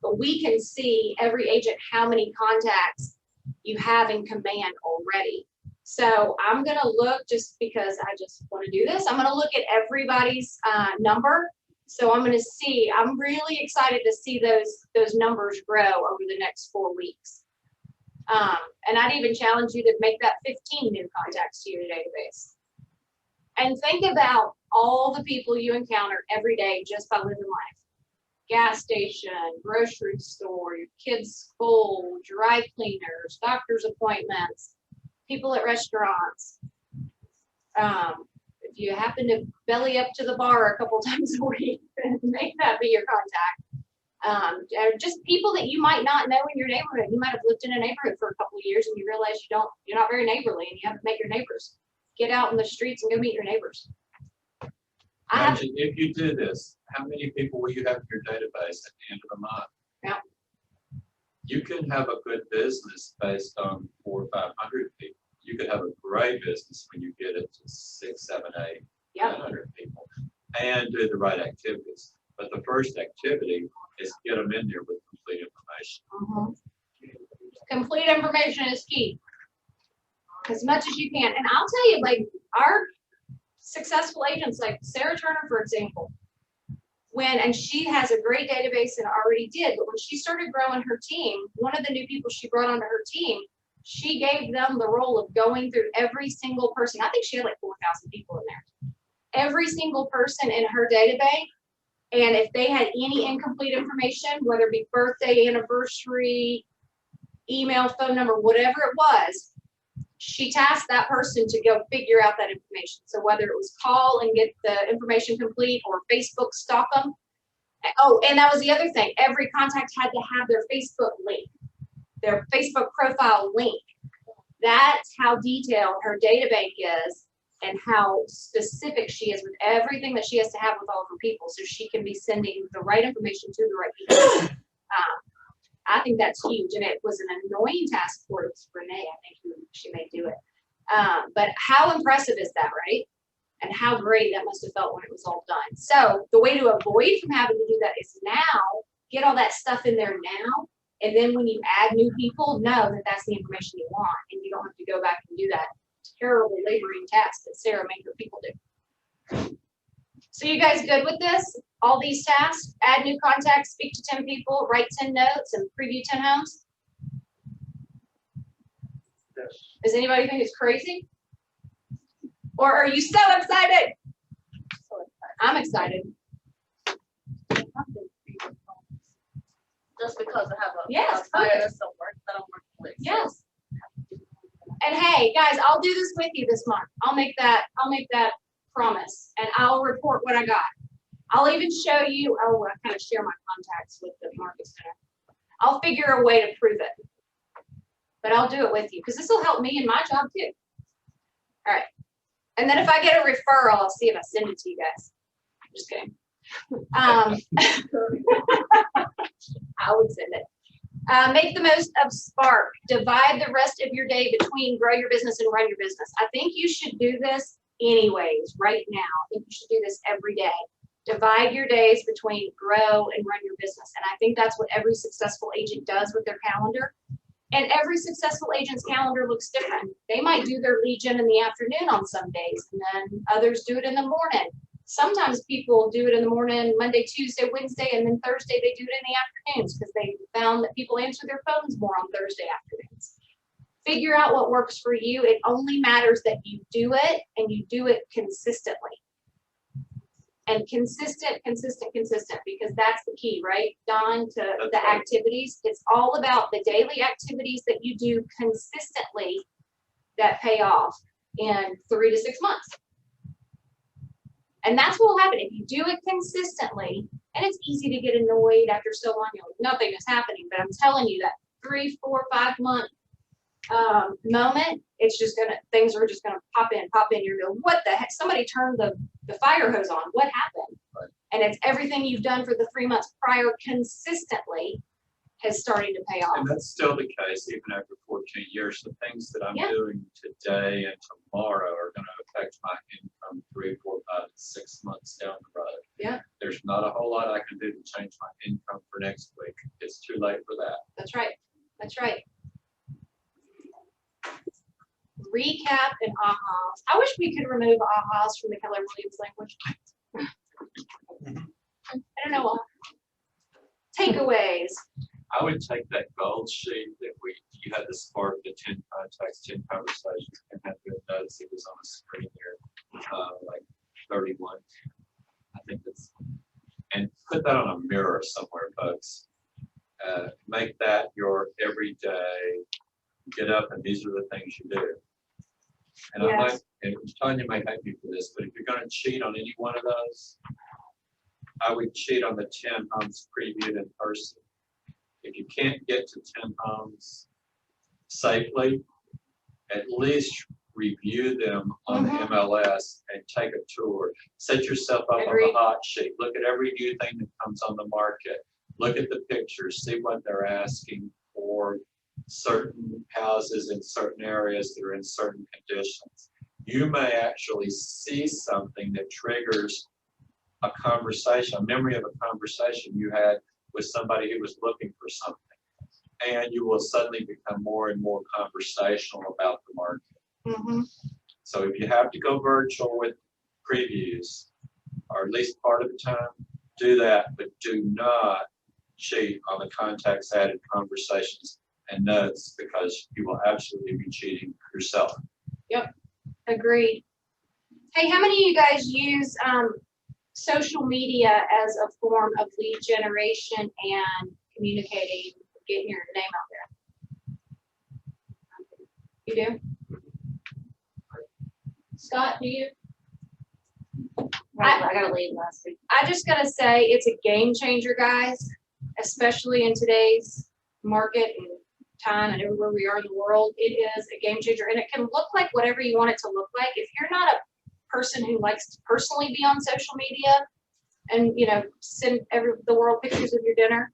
But we can see every agent how many contacts you have in command already. So I'm going to look, just because I just want to do this, I'm going to look at everybody's number. So I'm going to see, I'm really excited to see those numbers grow over the next 4 weeks. And I'd even challenge you to make that 15 new contacts to your database. And think about all the people you encounter every day just by living life. Gas station, grocery store, your kids' school, dry cleaners, doctor's appointments, people at restaurants. If you happen to belly up to the bar a couple times a week, make that be your contact. Or just people that you might not know in your neighborhood. You might have lived in a neighborhood for a couple of years and you realize you're not very neighborly and you have to make your neighbors. Get out in the streets and go meet your neighbors. Imagine if you do this, how many people will you have in your database at the end of the month? Yeah. You can have a good business based on 400 or 500 people. You could have a great business when you get it to 6, 7, 8, Yeah. 900 people and do the right activities. But the first activity is get them in there with complete information. Complete information is key. As much as you can. And I'll tell you, like our successful agents, like Sarah Turner, for example, and she has a great database and already did, but when she started growing her team, one of the new people she brought onto her team, she gave them the role of going through every single person. I think she had like 4,000 people in there. Every single person in her database. And if they had any incomplete information, whether it be birthday, anniversary, email, phone number, whatever it was, she tasked that person to go figure out that information. So whether it was call and get the information complete or Facebook stalk them. Oh, and that was the other thing. Every contact had to have their Facebook link, their Facebook profile link. That's how detailed her database is and how specific she is with everything that she has to have with all of her people so she can be sending the right information to the right people. I think that's huge, and it was an annoying task for Renee. I think she may do it. But how impressive is that, right? And how great that must have felt when it was all done. So the way to avoid from having to do that is now get all that stuff in there now, and then when you add new people, know that that's the information you want, and you don't have to go back and do that terrible laboring task that Sarah made her people do. So you guys good with this? All these tasks, add new contacts, speak to 10 people, write 10 notes, and preview 10 homes? Yes. Does anybody think it's crazy? Or are you so excited? I'm excited. Just because I have a Yes, fire perfect. somewhere that I'm working with. Yes. And hey, guys, I'll do this with you this month. I'll make that promise, and I'll report what I got. I'll even show you, I kind of share my contacts with the market center. I'll figure a way to prove it, but I'll do it with you because this will help me in my job too. All right. And then if I get a referral, I'll see if I send it to you guys. I'm just kidding. I would send it. Make the most of Spark. Divide the rest of your day between grow your business and run your business. I think you should do this anyways, right now. I think you should do this every day. Divide your days between grow and run your business. And I think that's what every successful agent does with their calendar. And every successful agent's calendar looks different. They might do their lead gen in the afternoon on some days, and then others do it in the morning. Sometimes people do it in the morning, Monday, Tuesday, Wednesday, and then Thursday they do it in the afternoons because they found that people answer their phones more on Thursday afternoons. Figure out what works for you. It only matters that you do it and you do it consistently. And consistent, because that's the key, right, Don, to the activities. It's all about the daily activities that you do consistently that pay off in 3 to 6 months. And that's what will happen if you do it consistently. And it's easy to get annoyed after so long, you're like, nothing is happening. But I'm telling you that 3, 4, 5 month moment, it's just things are just gonna pop in. You're going, what the heck? Somebody turned the fire hose on. What happened? Right. And it's everything you've done for the 3 months prior consistently has started to pay off. And that's still the case even after 14 years. The things that I'm doing today and tomorrow are going to affect my income 3, 4, 5, 6 months down the road. Yeah. There's not a whole lot I can do to change my income for next week. It's too late for that. That's right. That's right. Recap and ahas. I wish we could remove ahas from the Keller Williams language. I don't know why. Takeaways. I would take that gold sheet that you had the spark, the 10 contacts, 10 conversations, and have good notes. It was on a screen there. like 31. I think that's, and put that on a mirror somewhere, folks. Make that your everyday, get up and these are the things you do. And I might, and Tanya may help you for this, but if you're going to cheat on any one of those, I would cheat on the 10 homes previewed in person. If you can't get to 10 homes safely, at least review them on the MLS and take a tour. Set yourself up on the hot sheet. Look at every new thing that comes on the market. Look at the pictures, see what they're asking for certain houses in certain areas that are in certain conditions. You may actually see something that triggers a conversation, a memory of a conversation you had with somebody who was looking for something. And you will suddenly become more and more conversational about the market. So if you have to go virtual with previews, or at least part of the time, do that, but do not cheat on the context added conversations and notes, because you will absolutely be cheating yourself. Yep, agreed. Hey, how many of you guys use social media as a form of lead generation and communicating, getting your name out there? You do? Scott, do you? Right, I gotta leave last week. I just gotta say, it's a game changer, guys, especially in today's market and time and everywhere we are in the world. It is a game changer, and it can look like whatever you want it to look like. If you're not a person who likes to personally be on social media and, you know, send the world pictures of your dinner,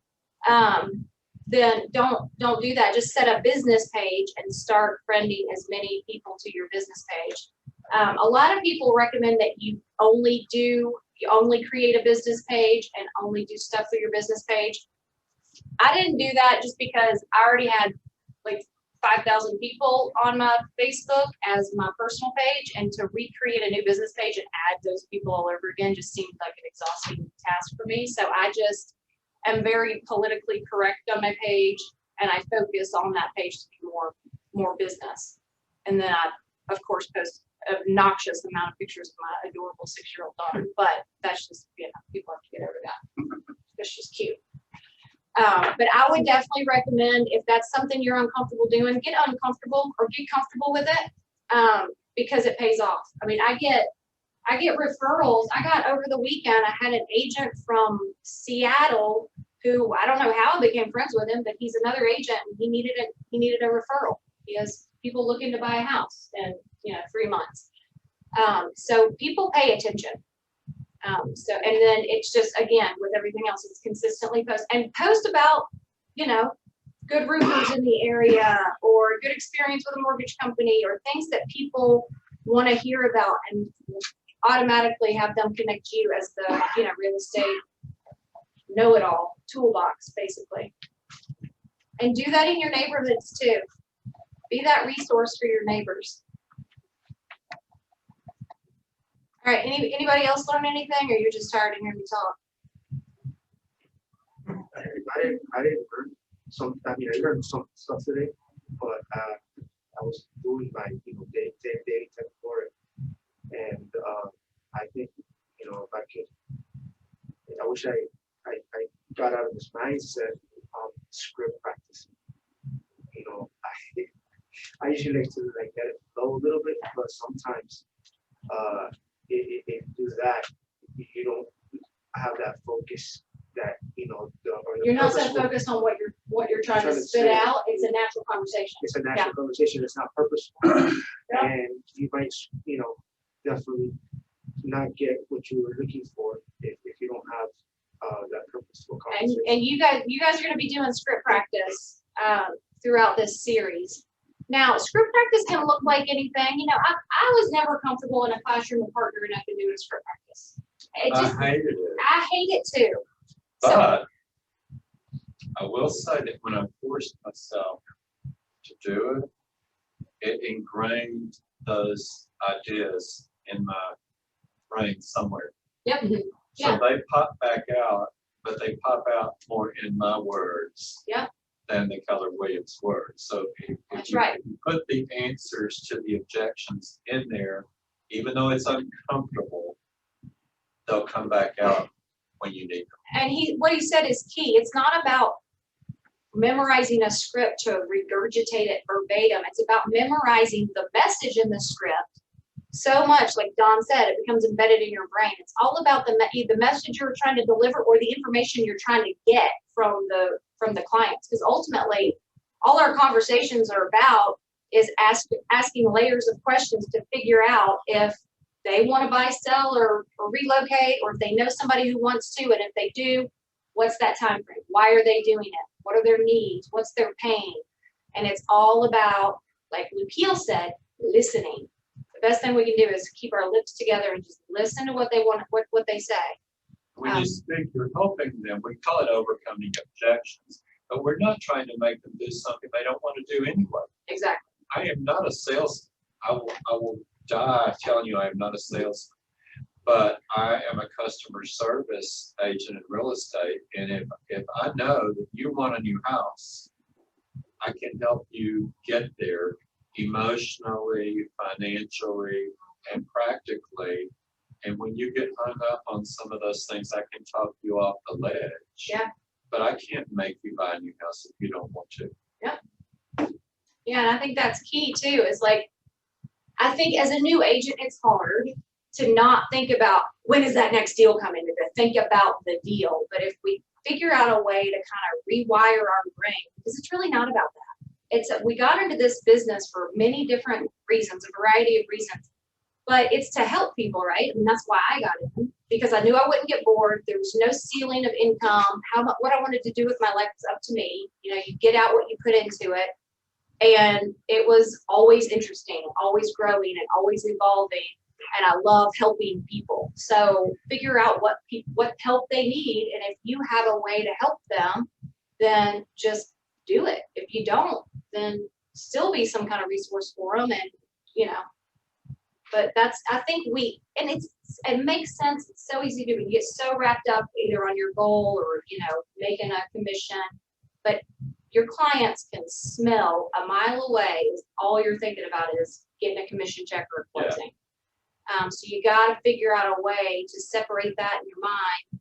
then don't do that. Just set a business page and start friending as many people to your business page. A lot of people recommend that you only create a business page and only do stuff through your business page. I didn't do that just because I already had like 5,000 people on my Facebook as my personal page, and to recreate a new business page and add those people all over again just seemed like an exhausting task for me. So I just am very politically correct on my page, and I focus on that page to be more business. And then I, of course, post an obnoxious amount of pictures of my adorable 6-year-old daughter, but that's just, you know, people have to get over that. It's just cute. But I would definitely recommend, if that's something you're uncomfortable doing, get uncomfortable or get comfortable with it, because it pays off. I mean, I get referrals. I got over the weekend, I had an agent from Seattle who, I don't know how I became friends with him, but he's another agent and he needed a referral. He has people looking to buy a house in, 3 months. So people pay attention. So, and then it's just, again, with everything else, it's consistently post about, good roofers in the area, or good experience with a mortgage company, or things that people want to hear about, and automatically have them connect you as the, real estate know-it-all toolbox, basically. And do that in your neighborhoods too. Be that resource for your neighbors. All right, anybody else learn anything, or you're just tired of hearing me talk? I didn't learn some. I mean, I learned some stuff today, but I was doing my daily type of work, and I think if I could, I wish I got out of this mindset of script practicing. I usually like to let it flow a little bit, but sometimes if you do that, you don't have that focus that you're not so focused on what you're trying to spit out. It's a natural conversation. It's a natural conversation. It's not purposeful, and you might definitely not get what you were looking for if you don't have that purposeful conversation. And you guys are going to be doing script practice throughout this series. Now, script practice can look like anything. I was never comfortable in a classroom with partner enough to do a script practice. I hated it. I hate it too. But I will say that when I forced myself to do it, it ingrained those ideas in my brain somewhere. Yep. So they pop back out, but they pop out more in my words. Yep. Than the Keller Williams words. So if you put the answers to the objections in there Even though it's uncomfortable, they'll come back out when you need them. And what he said is key. It's not about memorizing a script to regurgitate it verbatim. It's about memorizing the message in the script so much, like Don said, it becomes embedded in your brain. It's all about the message you're trying to deliver or the information you're trying to get from the clients. Because ultimately, all our conversations are about is asking layers of questions to figure out if they want to buy, sell, or relocate, or if they know somebody who wants to, and if they do, what's that time frame? Why are they doing it? What are their needs? What's their pain? And it's all about, like Lukeel said, listening. The best thing we can do is keep our lips together and just listen to what they want, what they say. When you speak, you're helping them. We call it overcoming objections, but we're not trying to make them do something they don't want to do anyway. Exactly. I am not a salesman. I will die telling you I am not a salesman, but I am a customer service agent in real estate. And if I know that you want a new house, I can help you get there emotionally, financially, and practically. And when you get hung up on some of those things, I can talk you off the ledge. Yeah. But I can't make you buy a new house if you don't want to. Yeah. Yeah, and I think that's key too, is like, I think as a new agent, it's hard to not think about when is that next deal coming, to think about the deal. But if we figure out a way to kind of rewire our brain, because it's really not about that. We got into this business for many different reasons, a variety of reasons, but it's to help people, right? And that's why I got in, because I knew I wouldn't get bored. There was no ceiling of income. What I wanted to do with my life was up to me. You know, you get out what you put into it. And it was always interesting, always growing and always evolving. And I love helping people. So figure out what help they need. And if you have a way to help them, then just do it. If you don't, then still be some kind of resource for them. And, you know, but I think it makes sense. It's so easy to get so wrapped up either on your goal or, you know, making a commission, but your clients can smell a mile away. All you're thinking about is getting a commission check or a closing. Yeah. So you got to figure out a way to separate that in your mind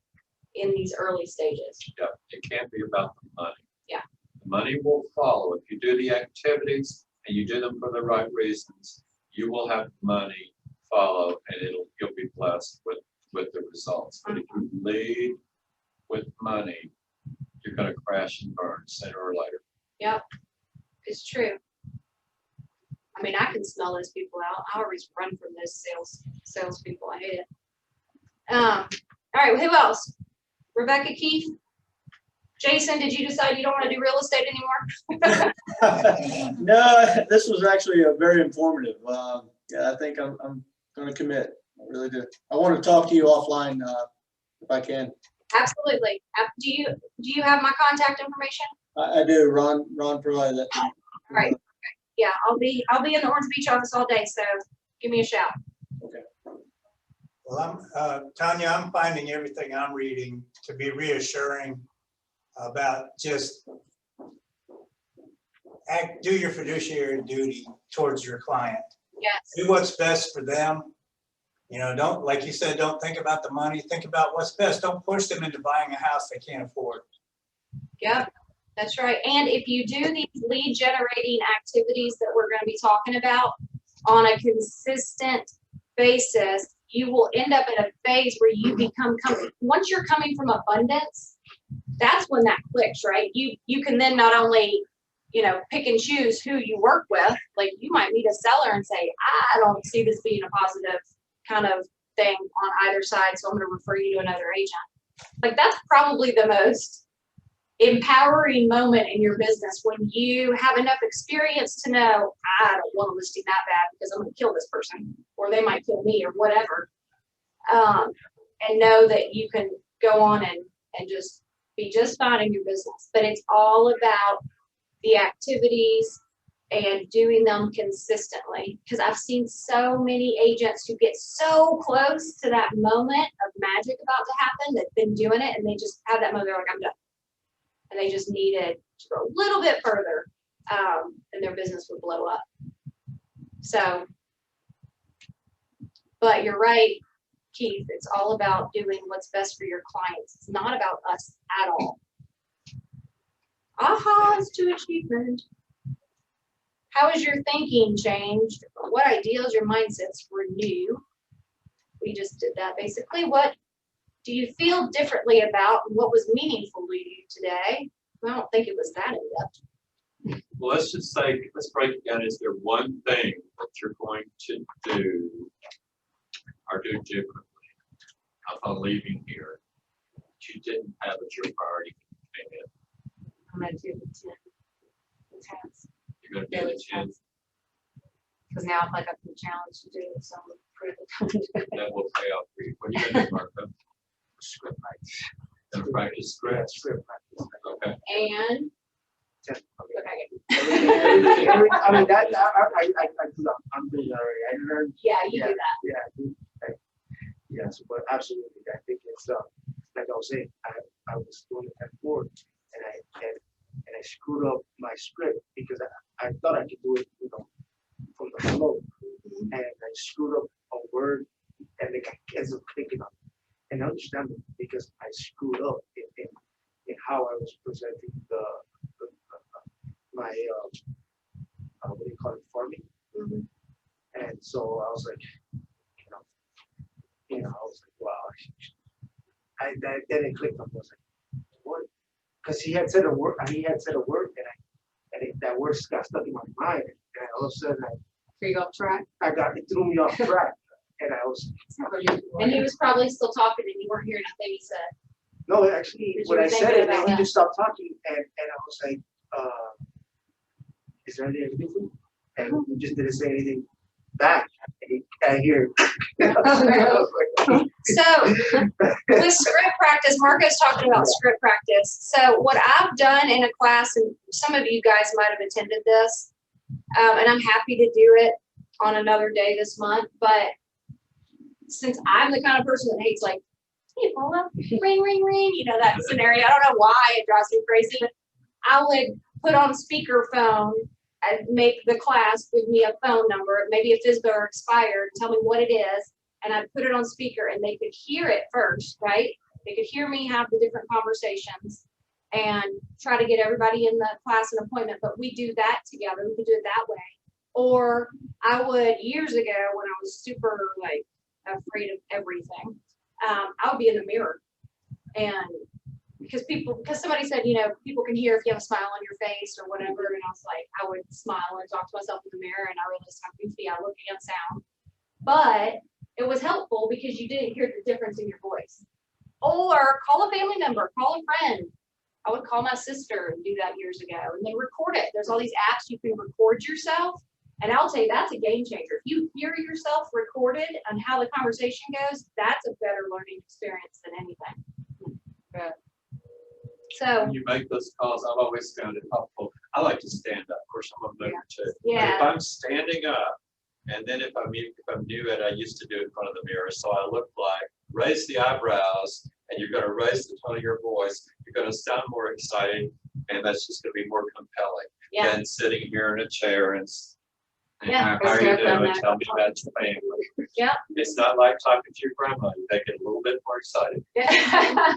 in these early stages. Yeah, it can't be about the money. Yeah. The money will follow. If you do the activities and you do them for the right reasons, you will have money follow, and you'll be blessed with the results. But if you lead with money, you're going to crash and burn sooner or later. Yep, it's true. I mean, I can smell those people out. I always run from those salespeople. I hate it. All right, who else? Rebecca, Keith, Jason, did you decide you don't want to do real estate anymore? No, this was actually very informative. Yeah, I think I'm going to commit. I really do. I want to talk to you offline if I can. Absolutely. Do you have my contact information? I do. Ron provided that. All right. Okay. Yeah, I'll be in the Orange Beach office all day, so give me a shout. Okay. Well, Tanya, I'm finding everything I'm reading to be reassuring about just do your fiduciary duty towards your client. Yes. Do what's best for them. You know, don't, like you said, don't think about the money. Think about what's best. Don't push them into buying a house they can't afford. Yep, that's right. And if you do these lead generating activities that we're going to be talking about on a consistent basis, you will end up in a phase where you become, once you're coming from abundance, that's when that clicks, right? You can then not only, you know, pick and choose who you work with. Like you might meet a seller and say, I don't see this being a positive kind of thing on either side, so I'm going to refer you to another agent. Like that's probably the most empowering moment in your business, when you have enough experience to know, I don't want a listing that bad because I'm going to kill this person, or they might kill me, or whatever. And know that you can go on and just be just fine in your business. But it's all about the activities and doing them consistently, because I've seen so many agents who get so close to that moment of magic about to happen, they've been doing it and they just have that moment, they're like, I'm done. And they just needed to go a little bit further, and their business would blow up. So But you're right, Keith, it's all about doing what's best for your clients. It's not about us at all. Ahas to achievement. How has your thinking changed? What ideals, your mindsets renew? We just did that basically. What do you feel differently about, and what was meaningful to you today? I don't think it was that in depth. Well, let's just say, let's break it down. Is there one thing that you're going to do or do differently upon leaving here that you didn't have as your priority? I'm gonna do the 10. The tasks. You're going to do the 10. Because now I feel like I've been challenged to do it, so I'm pretty good. That will pay off for you. What are you going to do, Martha? Script practice. Gonna practice Yeah, scripts. script practice. Okay. And Just- okay. I mean, that, I do that. I'm doing that already. I learned. Yeah, you do that. Yeah, I do. Yes, but absolutely, I think it's, like I was saying, I was doing it at work, and I screwed up my script because I thought I could do it, from the flow, and I screwed up a word, and it ends up clicking on it. And understand it because I screwed up in how I was presenting my what do you call it, farming. Mhm. And so I was like, I was like, wow. Then it clicked on me. I was like, what? Because he had said a word, and that word got stuck in my mind, and all of a sudden So you off track? it threw me off track, and I was. And he was probably still talking and you weren't hearing anything he said. No, actually, Did you when I think said it, about then he that? just stopped talking, and I was like, is there anything different? And he just didn't say anything back. And I hear. So with script practice, Marco's talking about script practice. So what I've done in a class, and some of you guys might have attended this, and I'm happy to do it on another day this month, but since I'm the kind of person that hates like, hey, Paula, ring, ring, ring, that scenario. I don't know why it drives me crazy, but I would put on speakerphone and make the class give me a phone number, maybe a FSBA or expired, tell me what it is, and I'd put it on speaker and they could hear it first, right? They could hear me have the different conversations and try to get everybody in the class an appointment, but we do that together. We could do it that way. Or I would, years ago when I was super like afraid of everything, I would be in the mirror, and because somebody said, people can hear if you have a smile on your face or whatever, and I was like, I would smile and talk to myself in the mirror, and I realized how goofy I look and sound, but it was helpful because you didn't hear the difference in your voice. Or call a family member, call a friend. I would call my sister and do that years ago, and then record it. There's all these apps you can record yourself. And I'll tell you, that's a game changer. If you hear yourself recorded and how the conversation goes, that's a better learning experience than anything. Good. So, When you make those calls, I've always found it helpful. I like to stand up. Of course, I'm a mover too. But yeah, if I'm standing up, and then if I'm new at, I used to do it in front of the mirror, so I look like, raise the eyebrows, and you're going to raise the tone of your voice. You're going to sound more exciting, and that's just going to be more compelling yeah, than sitting here in a chair and. Yeah, How are you I've done doing? that. Tell me about your family. yeah. It's not like talking to your grandma. You make it a little bit more exciting. Yeah.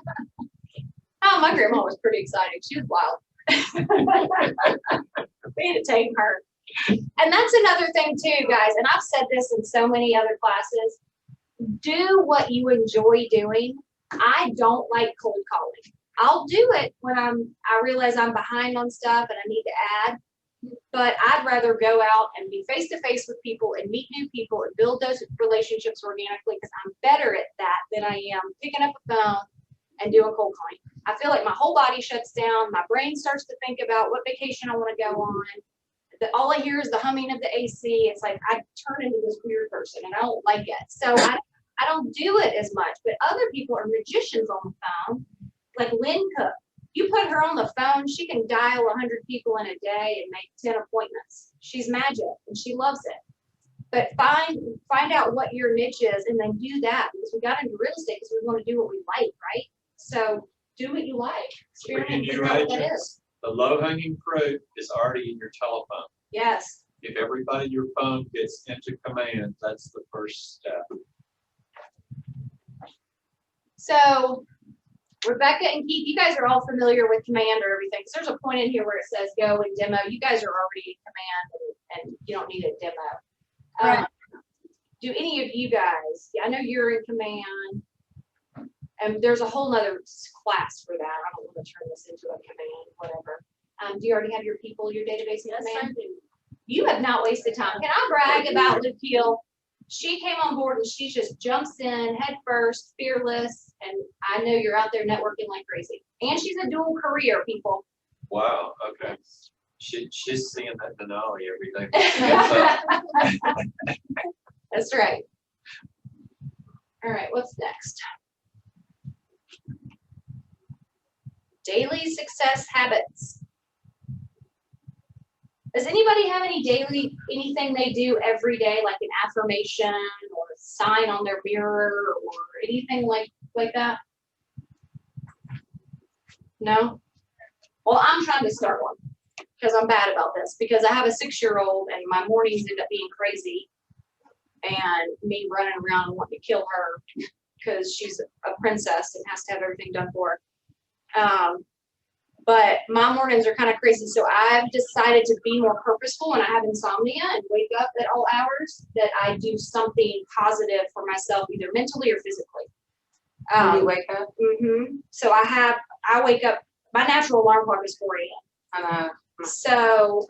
Oh, my grandma was pretty exciting. She was wild. We had to tame her. And that's another thing too, guys, and I've said this in so many other classes. Do what you enjoy doing. I don't like cold calling. I'll do it when I realize I'm behind on stuff and I need to add. But I'd rather go out and be face to face with people and meet new people and build those relationships organically, because I'm better at that than I am picking up a phone and doing cold calling. I feel like my whole body shuts down. My brain starts to think about what vacation I want to go on. All I hear is the humming of the AC. It's like I turn into this weird person and I don't like it. So I don't do it as much. But other people are magicians on the phone, like Lynn Cook. You put her on the phone, she can dial 100 people in a day and make 10 appointments. She's magic and she loves it. But find out what your niche is and then do that, because we got into real estate because we want to do what we like, right? So do what you like. Experiment, figure out what that is. The low-hanging fruit is already in your telephone. Yes. If everybody in your phone gets into command, that's the first step. So Rebecca and Keith, you guys are all familiar with command or everything. So there's a point in here where it says go and demo. You guys are already in command and you don't need a demo. Right. Do any of you guys, I know you're in command, and there's a whole nother class for that. I don't want to turn this into a command, whatever. Do you already have your people, your database in Yes, I command? do. You have not wasted time. Can I brag about Lucille? She came on board and she just jumps in head first, fearless, and I know you're out there networking like crazy. And she's a dual career, people. Wow, okay. She's seeing that Denali every day. That's right. All right, what's next? Daily success habits. Does anybody have anything they do every day, like an affirmation or a sign on their mirror or anything like that? No? Well, I'm trying to start one because I'm bad about this because I have a 6-year-old and my mornings end up being crazy and me running around and wanting to kill her because she's a princess and has to have everything done for her. But my mornings are kind of crazy, so I've decided to be more purposeful when I have insomnia and wake up at all hours, that I do something positive for myself, either mentally or physically. When you wake up? So I wake up, my natural alarm clock is 4 a.m. So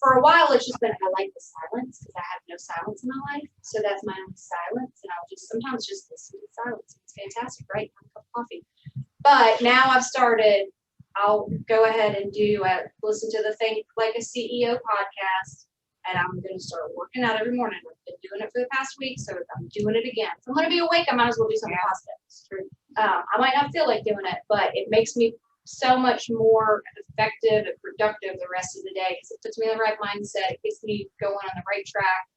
for a while, it's just been, I like the silence because I have no silence in my life. So that's my own silence. And I'll just sometimes just listen to silence. It's fantastic, right? Have a cup of coffee. But now I've started, I'll go ahead and listen to the Think Like a CEO podcast, and I'm going to start working out every morning. I've been doing it for the past week, so I'm doing it again. If I'm going to be awake, I might as well do something positive. I might not feel like doing it, but it makes me so much more effective and productive the rest of the day because it puts me in the right mindset. It gets me going on the right track.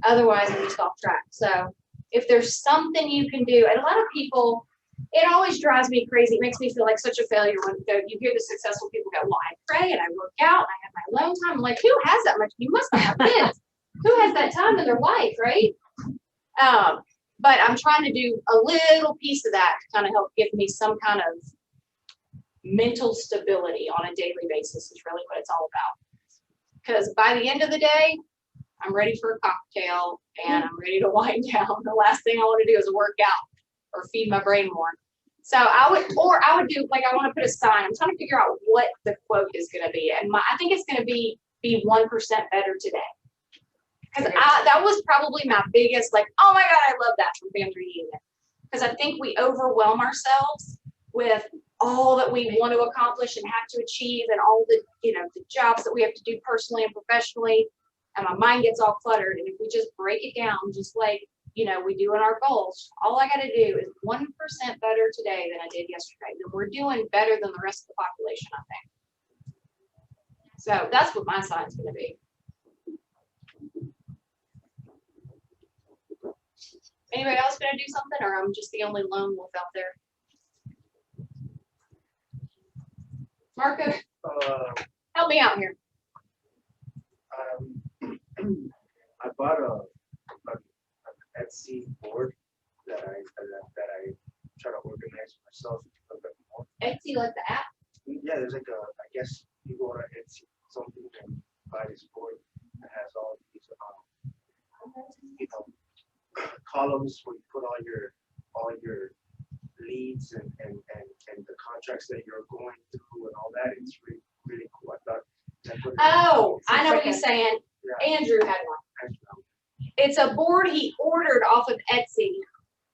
Otherwise, I'm just off track. So if there's something you can do, and a lot of people, it always drives me crazy. It makes me feel like such a failure when you hear the successful people go, well, I pray and I work out and I have my alone time. I'm like, who has that much? You must not have kids. Who has that time in their life, right? But I'm trying to do a little piece of that to kind of help give me some kind of mental stability on a daily basis is really what it's all about. Because by the end of the day, I'm ready for a cocktail and I'm ready to wind down. The last thing I want to do is work out or feed my brain more. So I would do, like, I want to put a sign. I'm trying to figure out what the quote is going to be. And I think it's going to be 1% better today. Because that was probably my biggest, like, oh my God, I love that from family reunion. Because I think we overwhelm ourselves with all that we want to accomplish and have to achieve and all the, the jobs that we have to do personally and professionally. And my mind gets all cluttered. And if we just break it down, just like, we do in our goals, all I got to do is 1% better today than I did yesterday. Then we're doing better than the rest of the population, I think. So that's what my sign's going to be. Anybody else going to do something, or I'm just the only lone wolf out there? Marco, help me out here. I bought an Etsy board that I try to organize myself a little bit more. Etsy, like the app? Yeah, there's like I guess you go to Etsy something and buy this board that has all these columns where you put all your leads and the contracts that you're going through and all that. It's really, really cool. I thought. I know what he's saying. Yeah. Andrew had one. It's a board he ordered off of Etsy.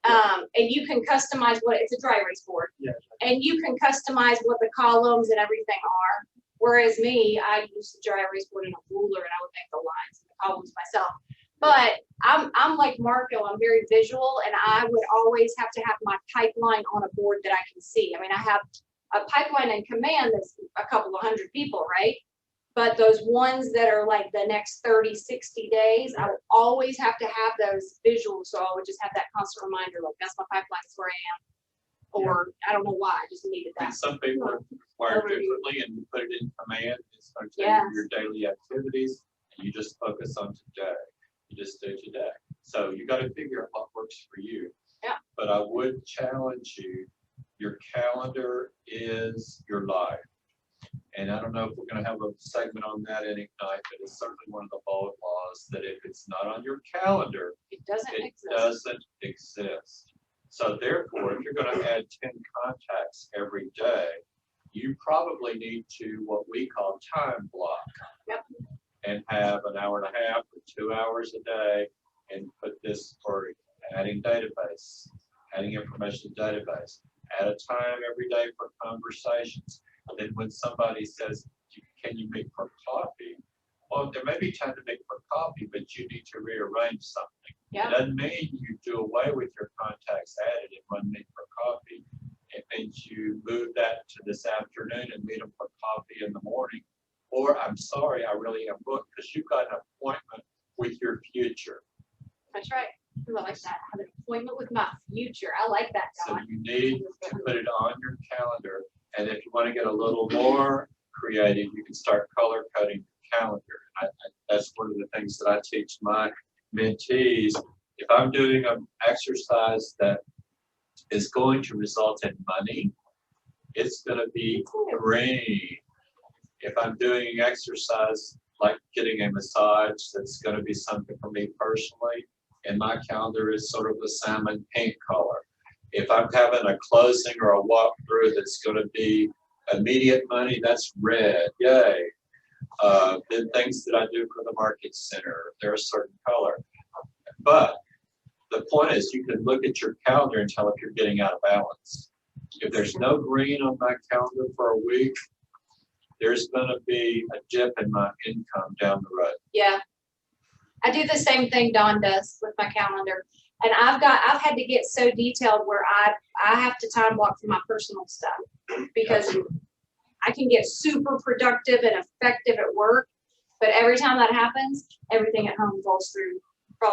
And you can customize it's a dry erase board. Yeah. And you can customize what the columns and everything are. Whereas me, I use the dry erase board and a ruler and I would make the lines and the columns myself. But I'm like Marco, I'm very visual, and I would always have to have my pipeline on a board that I can see. I mean, I have a pipeline in command that's a couple of hundred people, right? But those ones that are like the next 30, 60 days, I would always have to have those visuals. So I would just have that constant reminder, like, that's my pipeline, that's where I am. Or I don't know why, I just needed that. And some people are wired differently, and you put it in command, it starts doing your daily activities, and you just focus on today. You just do today. So you got to figure out what works for you. Yeah. But I would challenge you, your calendar is your life. And I don't know if we're gonna have a segment on that at Ignite, but it's certainly one of the bold laws that if it's not on your calendar, It doesn't it exist. doesn't exist. So therefore, if you're gonna add 10 contacts every day, you probably need to, what we call time block. Yep. And have an hour and a half or 2 hours a day and put this for adding database, adding information to database, add a time every day for conversations. And then when somebody says, can you meet for coffee? Well, there may be time to meet for coffee, but you need to rearrange something. Yeah. It doesn't mean you do away with your contacts added in one meet for coffee. It means you move that to this afternoon and meet them for coffee in the morning. Or I'm sorry, I really am booked because you've got an appointment with your future. That's right. I like that. I have an appointment with my future. I like that, So Don. you need to put it on your calendar. And if you want to get a little more creative, you can start color coding your calendar. That's one of the things that I teach my mentees. If I'm doing an exercise that is going to result in money, it's going to be green. If I'm doing exercise like getting a massage, that's going to be something for me personally, and my calendar is sort of a salmon pink color. If I'm having a closing or a walkthrough that's going to be immediate money, that's red. Yay. Then things that I do for the market center, they're a certain color. But the point is, you can look at your calendar and tell if you're getting out of balance. If there's no green on my calendar for a week, there's going to be a dip in my income down the road. Yeah. I do the same thing Don does with my calendar. And I've had to get so detailed where I have to time block for my personal stuff because I can get super productive and effective at work, but every time that happens, everything at home falls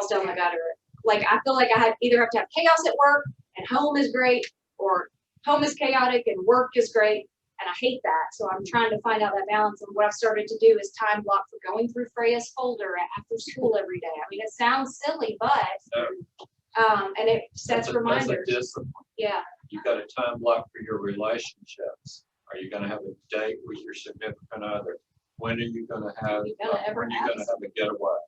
down the gutter. Like I feel like I either have to have chaos at work and home is great, or home is chaotic and work is great. And I hate that. So I'm trying to find out that balance. And what I've started to do is time block for going through Freya's folder after school every day. I mean, it sounds silly, but and it sets reminders. That's a discipline. Yeah. You've got a time block for your relationships. Are you going to have a date with your significant other? When are you going to have? You gonna ever when are you have going to have a getaway?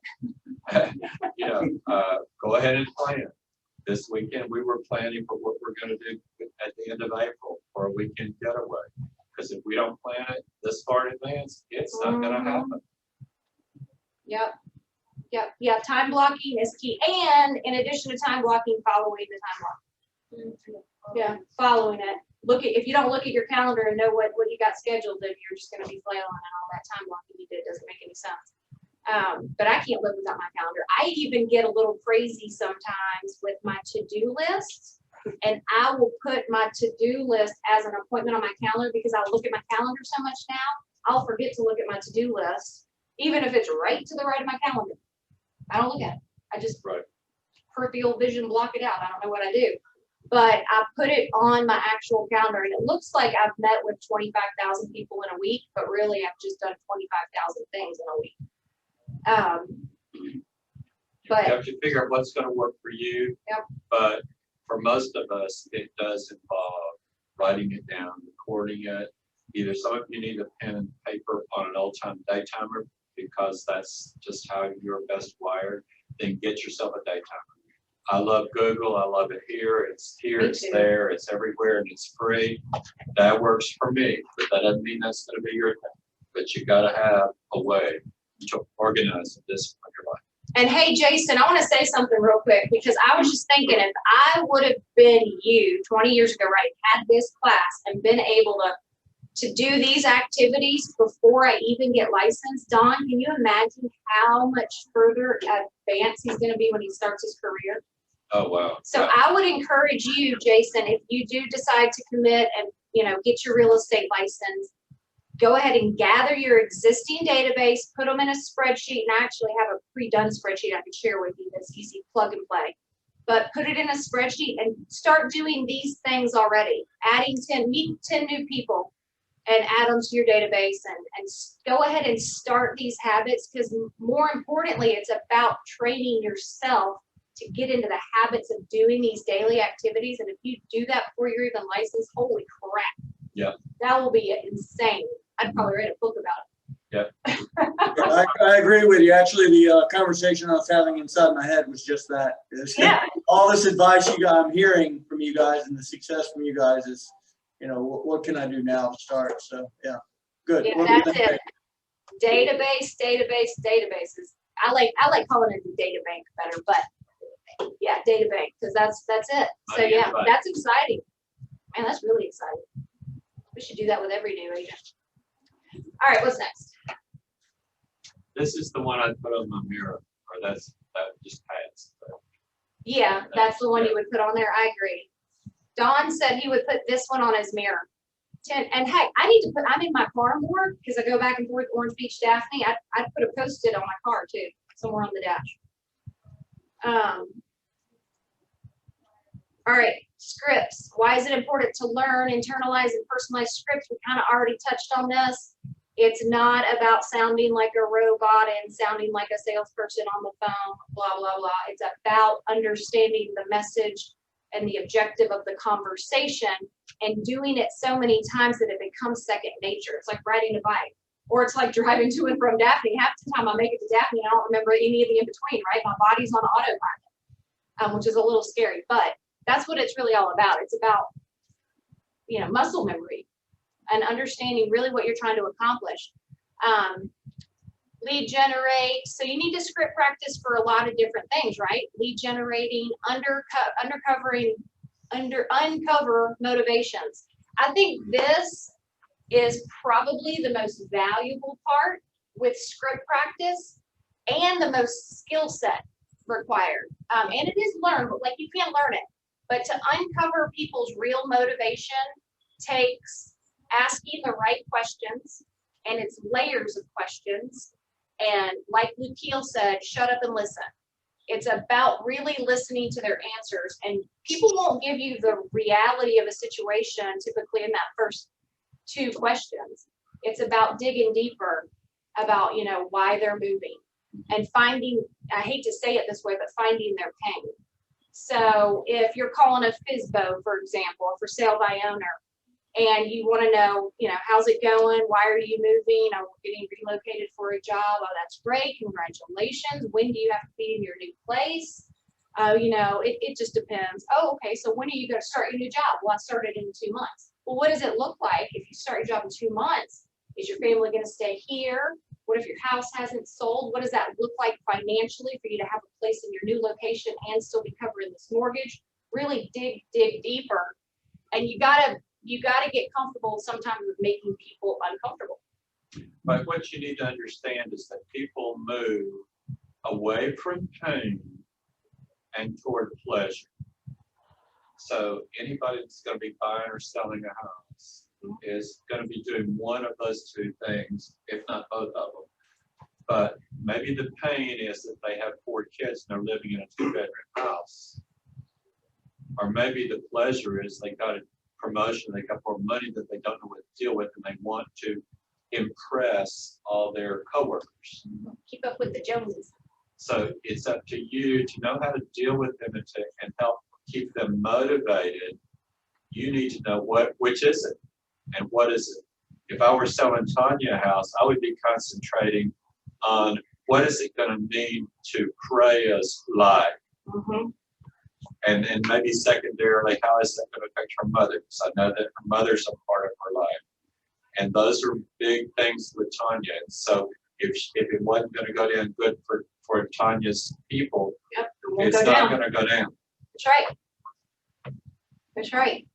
Go ahead and plan. This weekend we were planning for what we're going to do at the end of April for a weekend getaway. Because if we don't plan it this far in advance, it's not going to happen. Yep. Yeah. Time blocking is key. And in addition to time blocking, following the time block. Yeah. Following it. If you don't look at your calendar and know what you got scheduled, then you're just going to be flailing, and all that time blocking you did doesn't make any sense. But I can't live without my calendar. I even get a little crazy sometimes with my to-do list. And I will put my to-do list as an appointment on my calendar because I'll look at my calendar so much now, I'll forget to look at my to-do list, even if it's right to the right of my calendar. I don't look at it. I just peripheral vision block it out. I don't know what I do. But I put it on my actual calendar, and it looks like I've met with 25,000 people in a week, but really I've just done 25,000 things in a week. But you have to figure out what's going to work for you. Yep. But for most of us, it does involve writing it down, recording it. Either some of you need a pen and paper on an old-time day timer because that's just how you're best wired. Then get yourself a day timer. I love Google. I love it here. It's here. Me It's too. there. It's everywhere, and it's free. That works for me, but that doesn't mean that's going to be your thing. But you got to have a way to organize and discipline your life. And hey, Jason, I want to say something real quick because I was just thinking if I would have been you 20 years ago, right, had this class and been able to do these activities before I even get licensed, Don, can you imagine how much further advanced he's going to be when he starts his career? Oh, wow. So I would encourage you, Jason, if you do decide to commit and, get your real estate license, go ahead and gather your existing database, put them in a spreadsheet, and I actually have a pre-done spreadsheet I can share with you that's easy plug and play. But put it in a spreadsheet and start doing these things already. Meet 10 new people and add them to your database and go ahead and start these habits because more importantly, it's about training yourself to get into the habits of doing these daily activities. And if you do that before you're even licensed, holy crap. Yeah. That will be insane. I'd probably write a book about it. I agree with you. Actually, the conversation I was having inside my head was just that. Yeah. All this advice I'm hearing from you guys and the success from you guys is, what can I do now to start? So, yeah, good. Yeah, We'll do that's that. it. Databases. I like calling it the data bank better, but yeah, data bank, because that's it. So yeah, that's exciting. Man, that's really exciting. We should do that with every new agent. All right, what's next? This is the one I put on my mirror, or that just passed. Yeah, that's the one you would put on there. I agree. Don said he would put this one on his mirror. And heck, I'm in my car more because I go back and forth Orange Beach, Daphne. I'd put a Post-it on my car too, somewhere on the dash. All right, scripts. Why is it important to learn, internalize, and personalize scripts? We kind of already touched on this. It's not about sounding like a robot and sounding like a salesperson on the phone, blah, blah, blah. It's about understanding the message and the objective of the conversation and doing it so many times that it becomes second nature. It's like riding a bike, or it's like driving to and from Daphne. Half the time I make it to Daphne, I don't remember any of the in between, right? My body's on autopilot, which is a little scary, but that's what it's really all about. It's about, muscle memory and understanding really what you're trying to accomplish. Lead generate. So you need to script practice for a lot of different things, right? Lead generating, uncover motivations. I think this is probably the most valuable part with script practice and the most skill set required. And it is learned, but you can't learn it. But to uncover people's real motivation takes asking the right questions, and it's layers of questions. And like Lukiel said, shut up and listen. It's about really listening to their answers, and people won't give you the reality of a situation typically in that first two questions. It's about digging deeper about, why they're moving and finding, I hate to say it this way, but finding their pain. So if you're calling a FSBO, for example, for sale by owner, and you want to know, how's it going? Why are you moving? I'm getting relocated for a job. Oh, that's great. Congratulations. When do you have to be in your new place? It just depends. Oh, okay. So when are you going to start your new job? Well, I started in 2 months. Well, what does it look like if you start your job in 2 months? Is your family going to stay here? What if your house hasn't sold? What does that look like financially for you to have a place in your new location and still be covering this mortgage? Really dig deeper. And you gotta get comfortable sometimes with making people uncomfortable. But what you need to understand is that people move away from pain and toward pleasure. So anybody that's going to be buying or selling a house is going to be doing one of those two things, if not both of them. But maybe the pain is that they have 4 kids and they're living in a 2-bedroom house. Or maybe the pleasure is they got a promotion, they got more money that they don't know what to deal with, and they want to impress all their coworkers. Keep up with the Joneses. So it's up to you to know how to deal with them and help keep them motivated. You need to know which is it and what is it. If I were selling Tanya a house, I would be concentrating on what is it going to mean to Freya's life. Mm-hmm. And maybe secondarily, how is that going to affect her mother? Because I know that her mother's a part of her life. And those are big things with Tanya. And so if it wasn't going to go down good for Tanya's people, it's not going to go down. That's right. That's right.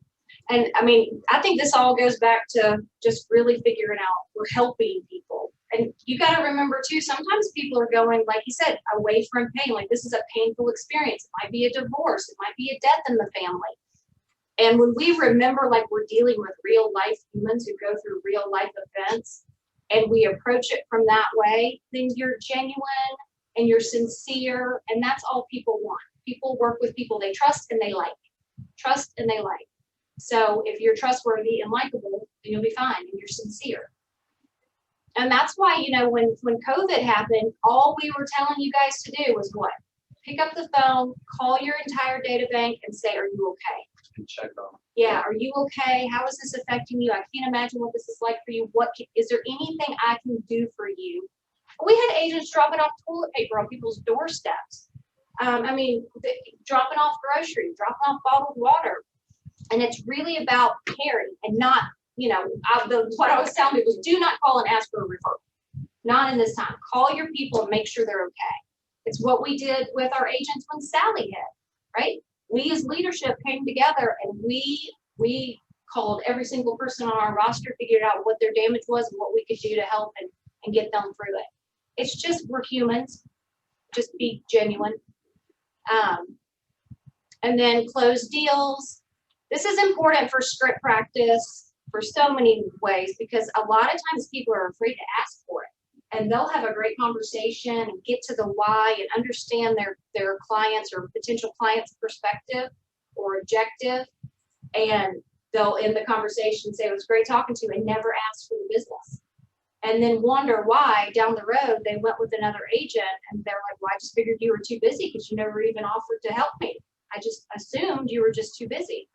And I mean, I think this all goes back to just really figuring out we're helping people. And you got to remember too, sometimes people are going, like you said, away from pain. Like this is a painful experience. It might be a divorce. It might be a death in the family. And when we remember like we're dealing with real life humans who go through real life events and we approach it from that way, then you're genuine and you're sincere. And that's all people want. People work with people they trust and they like. Trust and they like. So if you're trustworthy and likable, then you'll be fine and you're sincere. And that's why, when COVID happened, all we were telling you guys to do was what? pick up the phone, call your entire data bank and say, are you okay? And check on. Yeah, are you okay? How is this affecting you? I can't imagine what this is like for you. Is there anything I can do for you? We had agents dropping off toilet paper on people's doorsteps. I mean, dropping off groceries, dropping off bottled water. And it's really about caring and not, what I was telling people was do not call and ask for a referral. Not in this time. Call your people and make sure they're okay. It's what we did with our agents when Sally hit, right? We as leadership came together and we called every single person on our roster, figured out what their damage was and what we could do to help and get them through it. It's just, we're humans. Just be genuine. And then close deals. This is important for script practice for so many ways because a lot of times people are afraid to ask for it. And they'll have a great conversation and get to the why and understand their clients or potential clients' perspective or objective. And they'll end the conversation, say, it was great talking to you, and never ask for the business. And then wonder why down the road they went with another agent and they're like, well, I just figured you were too busy because you never even offered to help me. I just assumed you were just too busy.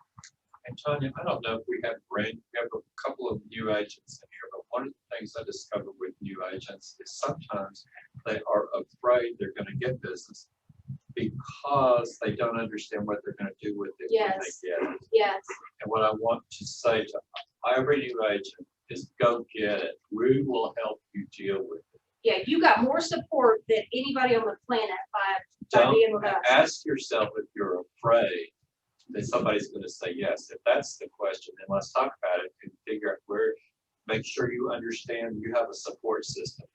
And Tanya, I don't know if we have a couple of new agents in here, but one of the things I discovered with new agents is sometimes they are afraid they're going to get business because they don't understand what they're going to do with it when they get it. Yes. And what I want to say to every new agent is go get it. We will help you deal with it. Yeah, you got more support than anybody on the planet by being with us. Ask yourself if you're afraid that somebody's going to say yes. If that's the question, then let's talk about it and figure out make sure you understand you have a support system.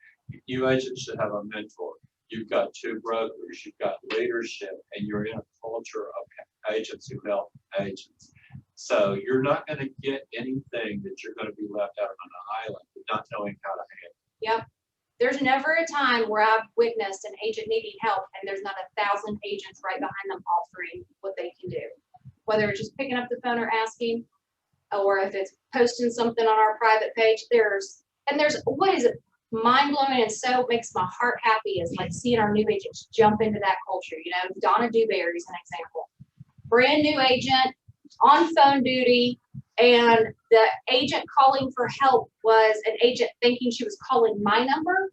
New agents should have a mentor. You've got two brokers, you've got leadership, and you're in a culture of agents who help agents. So you're not going to get anything that you're going to be left out on an island with not knowing how to handle. Yep. There's never a time where I've witnessed an agent needing help and there's not 1,000 agents right behind them offering what they can do. Whether it's just picking up the phone or asking, or if it's posting something on our private page, there's what is it? Mind blowing and so makes my heart happy is like seeing our new agents jump into that culture. Donna Dewberry is an example. Brand new agent on phone duty, and the agent calling for help was an agent thinking she was calling my number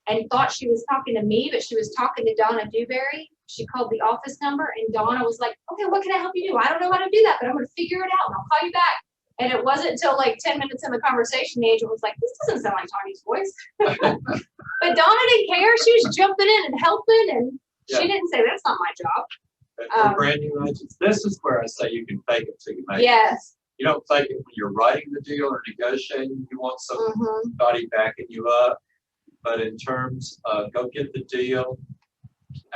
and thought she was talking to me, but she was talking to Donna Dewberry. She called the office number and Donna was like, okay, what can I help you do? I don't know how to do that, but I'm going to figure it out and I'll call you back. And it wasn't until like 10 minutes in the conversation, the agent was like, this doesn't sound like Tanya's voice. But Donna didn't care. She was jumping in and helping, and she didn't say, that's not my job. And for brand new agents, this is where I say you can fake it till you make it. Yes. You don't fake it when you're writing the deal or negotiating. You want somebody backing you up. But in terms of go get the deal,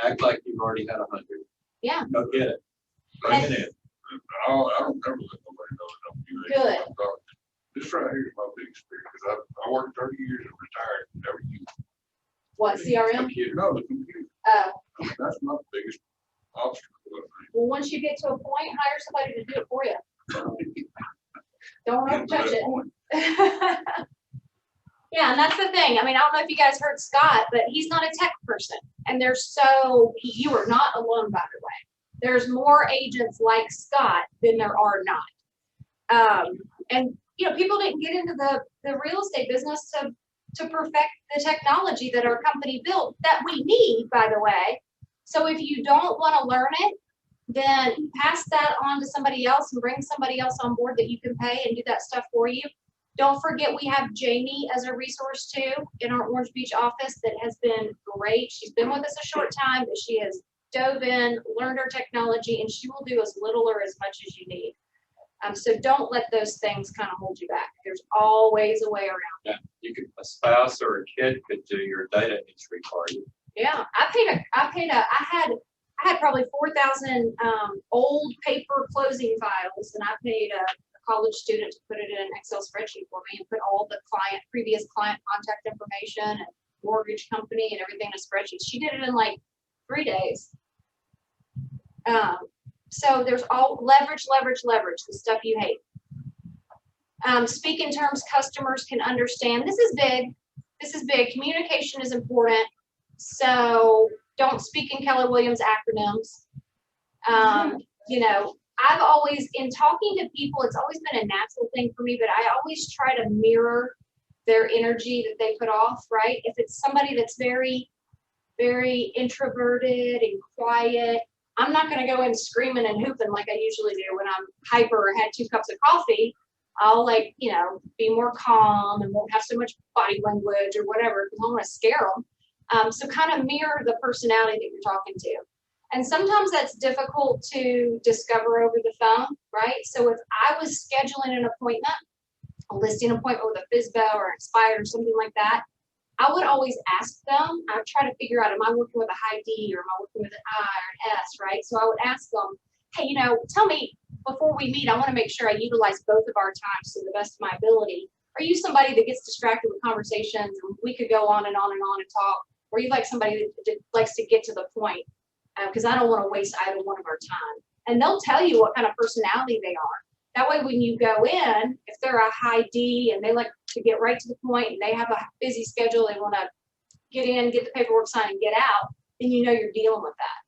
act like you've already had 100. Yeah. Go get it. Bring it in. I don't ever let nobody know that I'm doing it. Good. This right here is my big experience, because I worked 30 years and retired and never used What, CRM? computer. No, the computer. That's my biggest obstacle. Well, once you get to a point, hire somebody to do it for you. Don't ever touch it. Yeah, and that's the thing. I mean, I don't know if you guys heard Scott, but he's not a tech person. And you are not alone, by the way. There's more agents like Scott than there are not. And people didn't get into the real estate business to perfect the technology that our company built that we need, by the way. So if you don't want to learn it, then pass that on to somebody else and bring somebody else on board that you can pay and do that stuff for you. Don't forget we have Jamie as a resource too in our Orange Beach office that has been great. She's been with us a short time, but she has dove in, learned our technology, and she will do as little or as much as you need. So don't let those things kind of hold you back. There's always a way around. Yeah, a spouse or a kid could do your data entry for you. Yeah, I had probably 4,000 old paper closing files, and I paid a college student to put it in an Excel spreadsheet for me and put all the previous client contact information and mortgage company and everything in a spreadsheet. She did it in like 3 days. So there's all leverage, the stuff you hate. Speak in terms customers can understand. This is big. Communication is important. So don't speak in Keller Williams acronyms. You know, I've always, in talking to people, it's always been a natural thing for me, but I always try to mirror their energy that they put off, right? If it's somebody that's very, very introverted and quiet, I'm not going to go in screaming and hooping like I usually do when I'm hyper or had 2 cups of coffee. I'll, like, you know, be more calm and won't have so much body language or whatever, because I don't want to scare them. So kind of mirror the personality that you're talking to. And sometimes that's difficult to discover over the phone, right? So if I was scheduling an appointment, a listing appointment with a FISBO or Expired or something like that, I would always ask them. I would try to figure out, am I working with a high D or am I working with an I or an S, right? So I would ask them, hey, you know, tell me before we meet, I want to make sure I utilize both of our times to the best of my ability. Are you somebody that gets distracted with conversations and we could go on and on and on and talk? Or are you like somebody that likes to get to the point? Because I don't want to waste either one of our time. And they'll tell you what kind of personality they are. That way, when you go in, if they're a high D and they like to get right to the point and they have a busy schedule, they want to get in, get the paperwork signed, and get out, then you know you're dealing with that.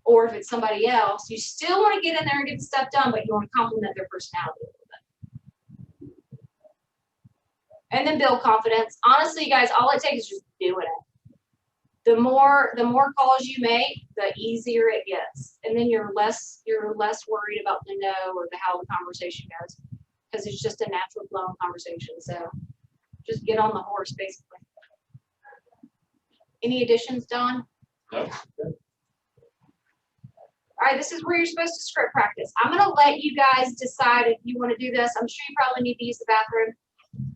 Or if it's somebody else, you still want to get in there and get the stuff done, but you want to complement their personality a little bit. And then build confidence. Honestly, you guys, all it takes is just doing it. The more calls you make, the easier it gets, and then you're less worried about the no or how the conversation goes, because it's just a natural flowing conversation. So just get on the horse, basically. Any additions, Don? No. All right, this is where you're supposed to script practice. I'm gonna let you guys decide if you want to do this. I'm sure you probably need to use the bathroom.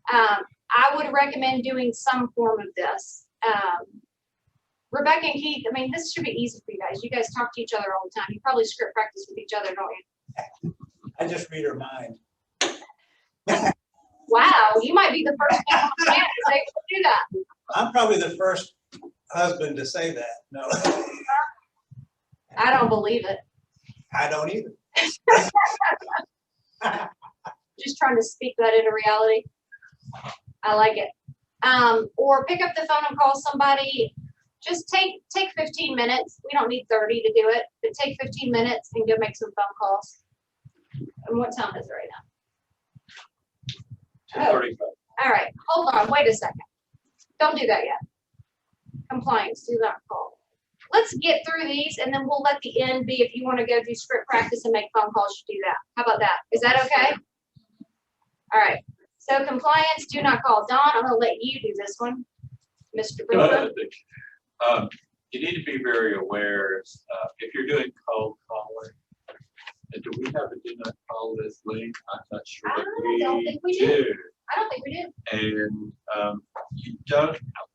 I would recommend doing some form of this. Rebecca and Keith, I mean, this should be easy for you guys. You guys talk to each other all the time. You probably script practice with each other, don't you? I just read her mind. Wow, you might be the first man on the planet to say do that. I'm probably the first husband to say that. No, I don't believe it. I don't either. Just trying to speak that into reality. I like it. Or pick up the phone and call somebody. Just take 15 minutes. We don't need 30 to do it, but take 15 minutes and go make some phone calls. And what time is it right now? 2:35. All right, hold on, wait a second. Don't do that yet. Compliance, do not call. Let's get through these and then we'll let the end be, if you want to go do script practice and make phone calls, you do that. How about that? Is that okay? All right, so compliance, do not call. Don, I'm gonna let you do this one. Mr. Booker. You need to be very aware, if you're doing cold calling, and do we have a do not call this link? I'm not sure that I don't think we do. I don't think we do. And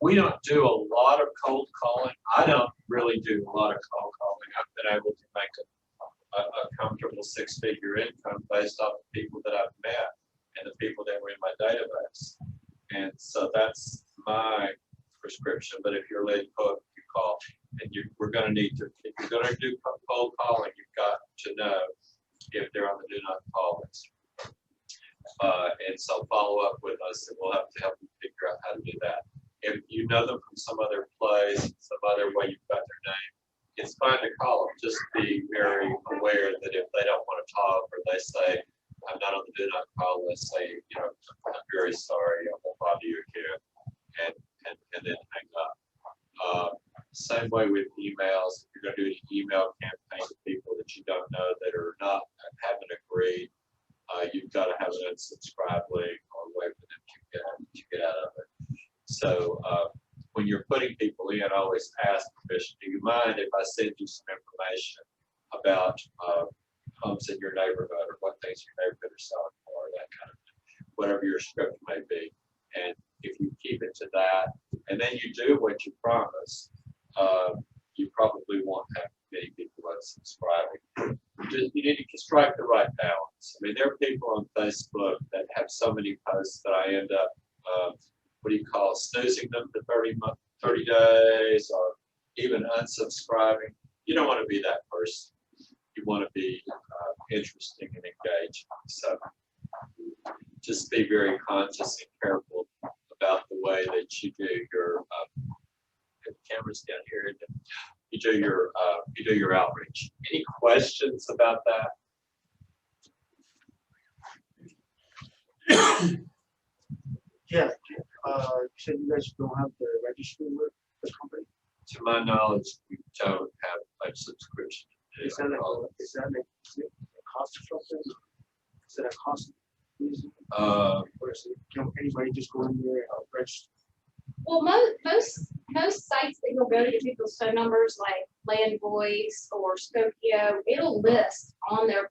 we don't do a lot of cold calling. I don't really do a lot of cold calling. I've been able to make a comfortable 6-figure income based off the people that I've met and the people that were in my database. And so that's my prescription. But if you're late you call, and we're going to need to, if you're going to do cold calling, you've got to know if they're on the do not call list. And so follow up with us and we'll have to help you figure out how to do that. If you know them from some other place, some other way you've got their name, it's fine to call them. Just be very aware that if they don't want to talk or they say, I'm not on the do not call list, say, you know, I'm very sorry, I won't bother you again, and then hang up. Same way with emails. If you're going to do an email campaign with people that you don't know that are not, haven't agreed, you've got to have an unsubscribe link or a way for them to get out of it. So when you're putting people in, always ask permission. Do you mind if I send you some information about homes in your neighborhood or what things your neighborhood are selling for, that kind of thing, whatever your script may be. And if you keep it to that, and then you do what you promise, you probably won't have many people unsubscribing. You need to strike the right balance. I mean, there are people on Facebook that have so many posts that I end up, snoozing them for 30 days or even unsubscribing. You don't want to be that person. You want to be interesting and engaging. So just be very conscious and careful about the way that you do your cameras down here, and you do your outreach. Any questions about that? Yeah, you said you guys don't have the registry with the company? To my knowledge, we don't have a subscription. Is that is it a cost or something? Is it a cost? Or is it, can anybody just go in there and register? Well, most sites that you'll go to get people's phone numbers, like Land Voice or Spokio, it'll list on that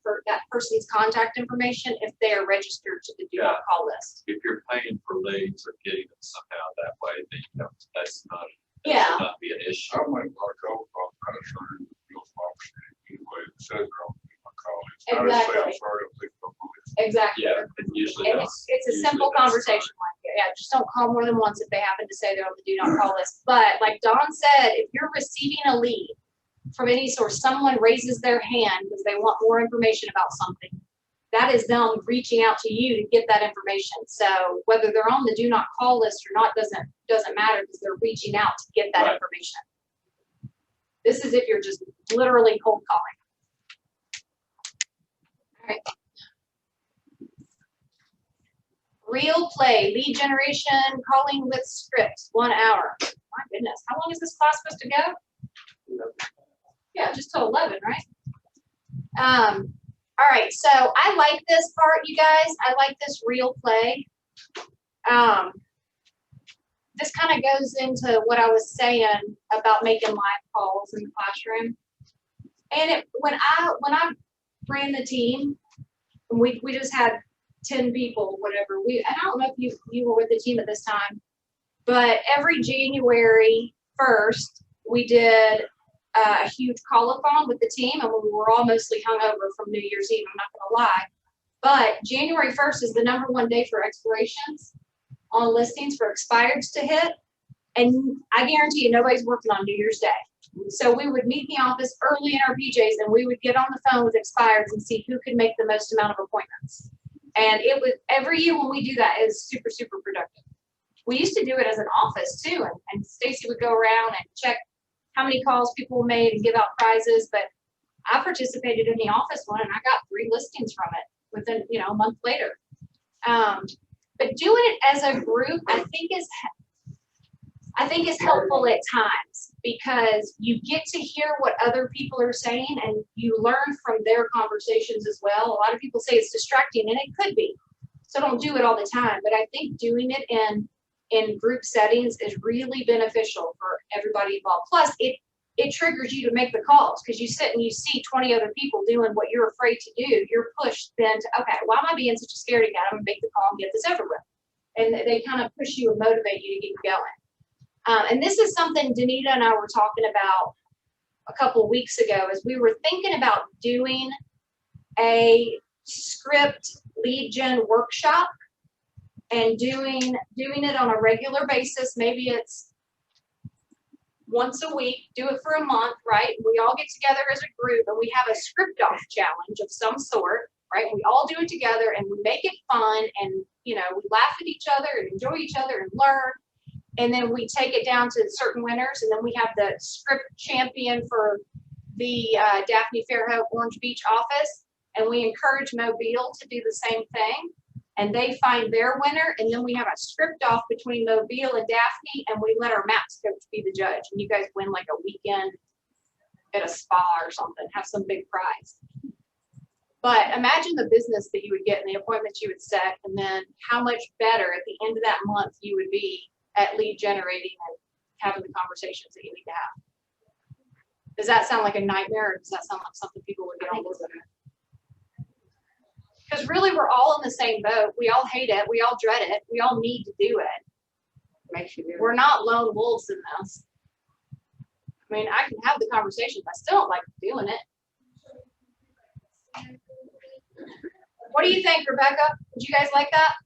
person's contact information if they are registered to the do not call list. If you're paying for leads or getting them somehow that way, then that's not. Yeah. Should not be an issue. I might like over, I'm kind of sure it feels option anyway, it says they're on my call. It's not a Exactly. sales order, please don't believe it. Exactly. Yeah, it usually And does. it's a Usually simple that's conversation like that. Yeah, just don't call more than once if they happen to say they're on the do not call list. But like Don said, if you're receiving a lead from any source, someone raises their hand because they want more information about something, that is them reaching out to you to get that information. So whether they're on the do not call list or not doesn't matter because they're reaching out to get that Right. information. This is if you're just literally cold calling. All right. Real play, lead generation, calling with scripts, 1 hour. My goodness, how long is this class supposed to go? Yeah, just till 11, right? All right, so I like this part, you guys. I like this real play. This kind of goes into what I was saying about making live calls in the classroom. And when I ran the team, we just had 10 people, whatever. I don't know if you were with the team at this time, but every January 1st, we did a huge call-a-thon with the team, and we were all mostly hungover from New Year's Eve, I'm not gonna lie. But January 1st is the #1 day for expirations on listings for expireds to hit. And I guarantee you, nobody's working on New Year's Day. So we would meet in the office early in our PJs, and we would get on the phone with expireds and see who could make the most amount of appointments. And it was every year when we do that is super, super productive. We used to do it as an office too, and Stacy would go around and check how many calls people made and give out prizes. But I participated in the office one, and I got 3 listings from it within, a month later. But doing it as a group, I think is helpful at times because you get to hear what other people are saying and you learn from their conversations as well. A lot of people say it's distracting, and it could be. So don't do it all the time. But I think doing it in group settings is really beneficial for everybody involved. Plus, it triggers you to make the calls because you sit and you see 20 other people doing what you're afraid to do. You're pushed then to, okay, why am I being such a scaredy cat? I'm gonna make the call and get this over with. And they kind of push you and motivate you to keep going. And this is something Danita and I were talking about a couple of weeks ago as we were thinking about doing a script lead gen workshop and doing it on a regular basis. Maybe it's once a week, do it for a month, right? We all get together as a group and we have a script off challenge of some sort, right? We all do it together and we make it fun and, we laugh at each other and enjoy each other and learn. And then we take it down to certain winners. And then we have the script champion for the Daphne Fairhope Orange Beach office. And we encourage Mobile to do the same thing. And they find their winner. And then we have a script off between Mobile and Daphne. And we let our MAPS coach be the judge. And you guys win like a weekend at a spa or something, have some big prize. But imagine the business that you would get and the appointments you would set. And then how much better at the end of that month you would be at lead generating and having the conversations that you need to have. Does that sound like a nightmare, or does that sound like something people would get on board with? Because really, we're all in the same boat. We all hate it. We all dread it. We all need to do it. Makes you do it. We're not lone wolves in this. I mean, I can have the conversations. I still don't like doing it. What do you think, Rebecca? Would you guys like that?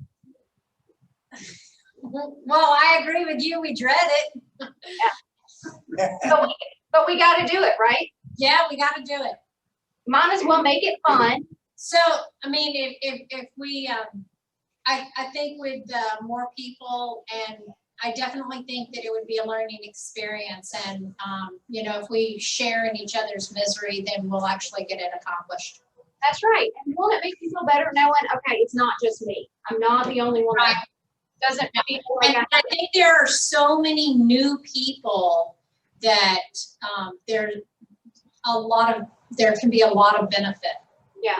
Well, I agree with you. We dread it. Yeah. But we got to do it, right? Yeah, we got to do it. Might as well make it fun. So, I mean, if we, I think with more people, and I definitely think that it would be a learning experience, and, you know, if we share in each other's misery, then we'll actually get it accomplished. That's right. And won't it make you feel better knowing, okay, it's not just me. I'm not the only one that doesn't feel like And I think there are so many new people that there can be a lot of benefit. Yeah.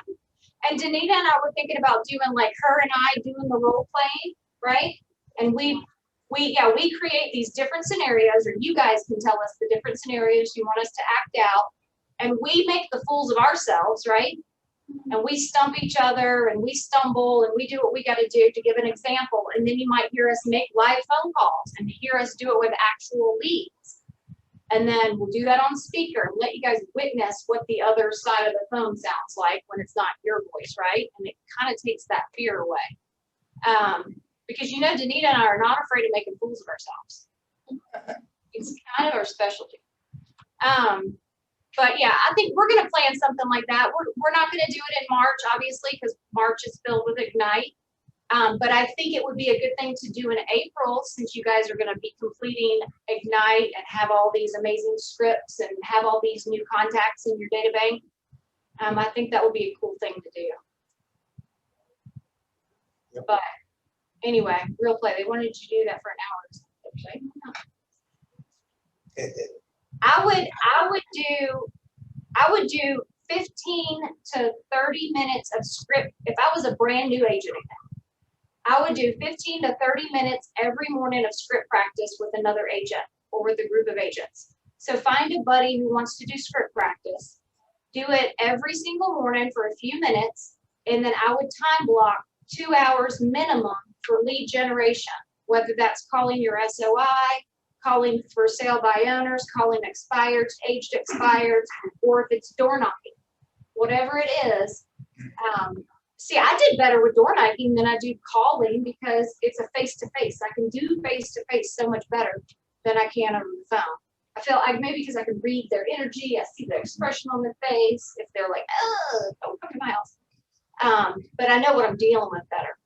And Danita and I were thinking about doing like her and I doing the role playing, right? And we create these different scenarios, or you guys can tell us the different scenarios you want us to act out. And we make the fools of ourselves, right? And we stump each other and we stumble and we do what we got to do to give an example. And then you might hear us make live phone calls and hear us do it with actual leads. And then we'll do that on speaker and let you guys witness what the other side of the phone sounds like when it's not your voice, right? And it kind of takes that fear away. Because you know, Danita and I are not afraid of making fools of ourselves. It's kind of our specialty. But yeah, I think we're going to plan something like that. We're not going to do it in March, obviously, because March is filled with Ignite. But I think it would be a good thing to do in April, since you guys are going to be completing Ignite and have all these amazing scripts and have all these new contacts in your data bank. I think that would be a cool thing to do. Yep. But anyway, real play. They wanted you to do that for an hour. I would do 15 to 30 minutes of script. If I was a brand new agent, I would do 15 to 30 minutes every morning of script practice with another agent or with a group of agents. So find a buddy who wants to do script practice. Do it every single morning for a few minutes, and then I would time block 2 hours minimum for lead generation, whether that's calling your SOI, calling for sale by owners, calling expired, aged expired, or if it's door knocking, whatever it is. See, I did better with door knocking than I do calling because it's a face-to-face. I can do face-to-face so much better than I can over the phone. I feel like maybe because I can read their energy, I see the expression on their face, if they're like, oh, don't come to my house. But I know what I'm dealing with better.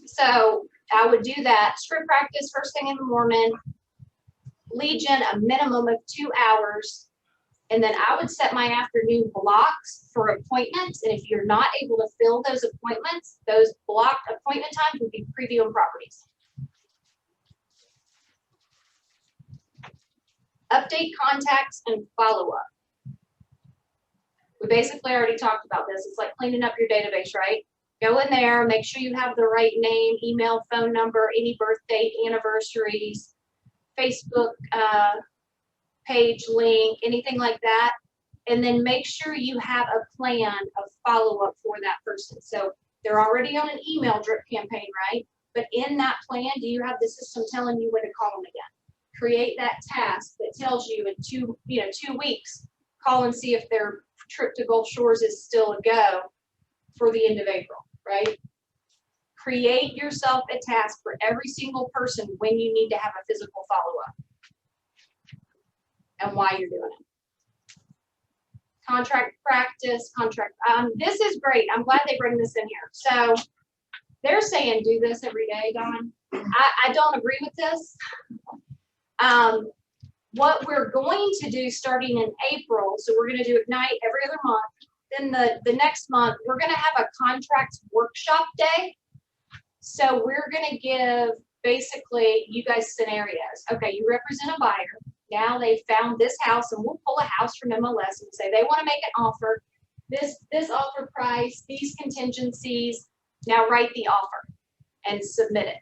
So I would do that, script practice first thing in the morning, lead gen a minimum of 2 hours, and then I would set my afternoon blocks for appointments. And if you're not able to fill those appointments, those blocked appointment times would be previewing properties. Update contacts and follow up. We basically already talked about this. It's like cleaning up your database, right? Go in there, make sure you have the right name, email, phone number, any birth date, anniversaries, Facebook page link, anything like that. And then make sure you have a plan of follow-up for that person. So they're already on an email drip campaign, right? But in that plan, do you have the system telling you when to call them again? Create that task that tells you in 2 weeks, call and see if their trip to Gulf Shores is still a go for the end of April, right? Create yourself a task for every single person when you need to have a physical follow-up and why you're doing it. Contract practice, this is great. I'm glad they bring this in here. So they're saying do this every day, Dawn. I don't agree with this. What we're going to do starting in April, so we're going to do Ignite every other month. Then the next month, we're going to have a contracts workshop day. So we're going to give basically you guys scenarios. Okay, you represent a buyer. Now they found this house, and we'll pull a house from MLS and say they want to make an offer. This offer price, these contingencies. Now write the offer and submit it.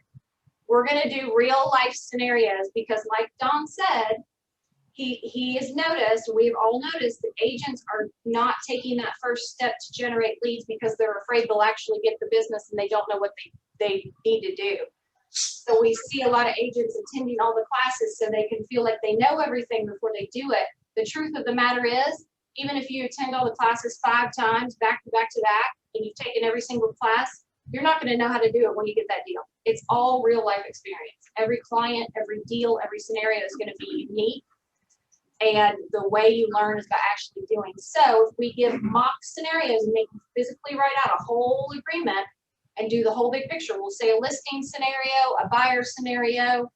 We're going to do real life scenarios because, like Don said, he has noticed, we've all noticed that agents are not taking that first step to generate leads because they're afraid they'll actually get the business and they don't know what they need to do. So we see a lot of agents attending all the classes so they can feel like they know everything before they do it. The truth of the matter is, even if you attend all the classes 5 times back to back to back, and you've taken every single class, you're not going to know how to do it when you get that deal. It's all real life experience. Every client, every deal, every scenario is going to be unique. And the way you learn is by actually doing. So if we give mock scenarios and make you physically write out a whole agreement and do the whole big picture, we'll say a listing scenario, a buyer scenario,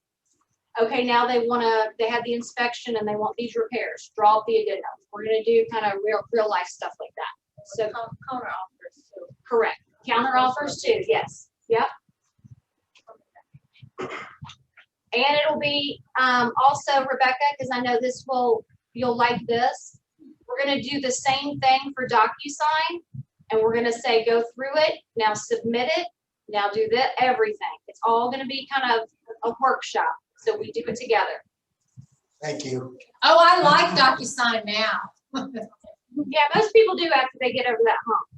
Okay, now they had the inspection and they want these repairs, draw up the addendum. We're gonna do kind of real life stuff like that. So, Counter offers too. correct. Counter offers too, yes, yep. And it'll be, also Rebecca, because I know you'll like this. We're gonna do the same thing for DocuSign, and we're gonna say, go through it, now submit it, now do everything. It's all gonna be kind of a workshop, so we do it together. Thank you. Oh, I like DocuSign now. Yeah, most people do after they get over that hump.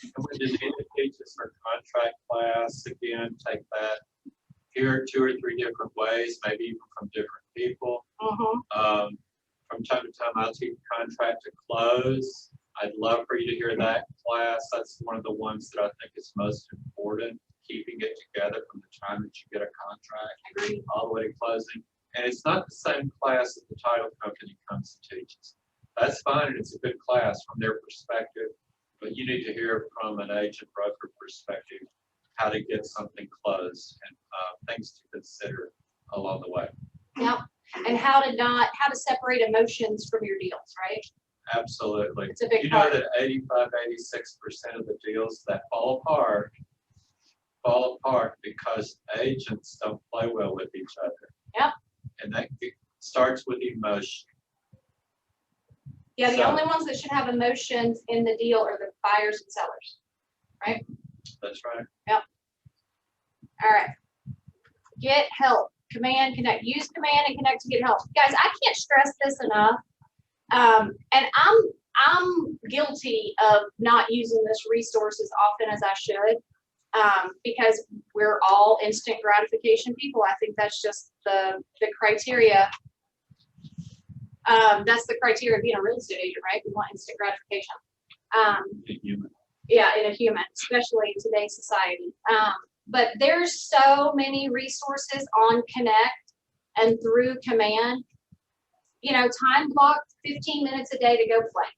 And we did teach us our contract class, again, take that, hear 2 or 3 different ways, maybe even from different people. From time to time, I'll teach contract to close. I'd love for you to hear that class. That's one of the ones that I think is most important, keeping it together from the time that you get a contract all the way to closing. And it's not the same class that the title company comes and teaches. That's fine, and it's a good class from their perspective, but you need to hear from an agent broker perspective how to get something closed and things to consider along the way. Yep, and how to separate emotions from your deals, right? Absolutely. It's a big You know part. that 85, 86% of the deals that fall apart because agents don't play well with each other. Yep. And that starts with emotion. Yeah, the So- only ones that should have emotions in the deal are the buyers and sellers, right? That's right. All right. Get help. Command, connect. Use command and connect to get help. Guys, I can't stress this enough. And I'm guilty of not using this resource as often as I should, because we're all instant gratification people. I think that's just the criteria. That's the criteria of being a real estate agent, right? We want instant gratification. Being human. Yeah, in a human, especially in today's society. But there's so many resources on Connect and through Command. You know, time block 15 minutes a day to go play.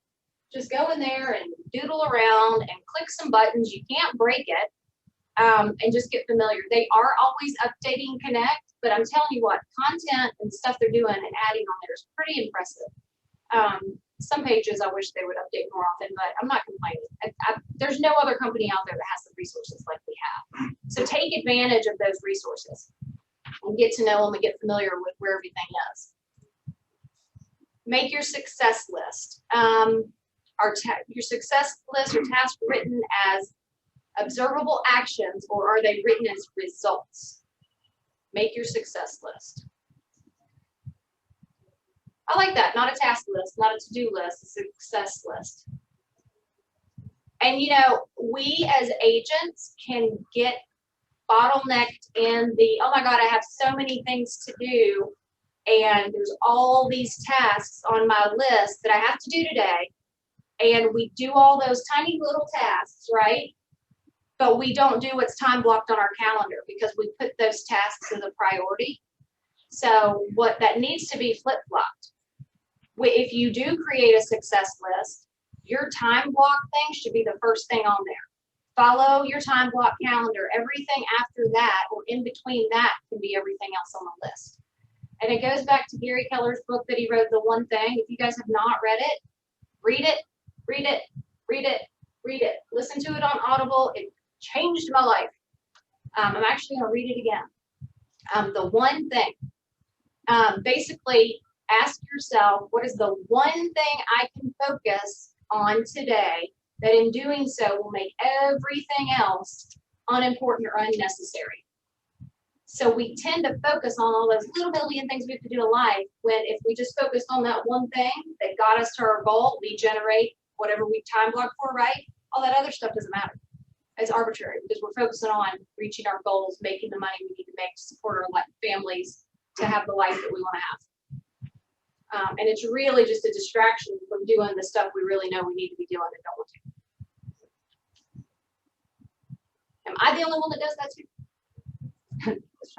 Just go in there and doodle around and click some buttons. You can't break it. And just get familiar. They are always updating Connect, but I'm telling you what, content and stuff they're doing and adding on there is pretty impressive. Some pages I wish they would update more often, but I'm not complaining. There's no other company out there that has the resources like we have. So take advantage of those resources and get to know them and get familiar with where everything is. Make your success list. Your success list or tasks written as observable actions, or are they written as results? Make your success list. I like that. Not a task list, not a to-do list, a success list. And you know, we as agents can get bottlenecked in the, oh my God, I have so many things to do, and there's all these tasks on my list that I have to do today. And we do all those tiny little tasks, right? But we don't do what's time blocked on our calendar because we put those tasks as a priority. So what that needs to be flip-flopped. If you do create a success list, your time block thing should be the first thing on there. Follow your time block calendar. Everything after that or in between that can be everything else on the list. And it goes back to Gary Keller's book that he wrote, The One Thing. If you guys have not read it, read it, read it, read it, read it. Listen to it on Audible. It changed my life. I'm actually going to read it again. The One Thing. Basically, ask yourself, what is the one thing I can focus on today that in doing so will make everything else unimportant or unnecessary? So we tend to focus on all those little million things we have to do in life, when if we just focused on that one thing that got us to our goal, we generate whatever we time block for, right? All that other stuff doesn't matter. It's arbitrary because we're focusing on reaching our goals, making the money we need to make to support our families, to have the life that we want to have. And it's really just a distraction from doing the stuff we really know we need to be doing and don't want to. Am I the only one that does that too?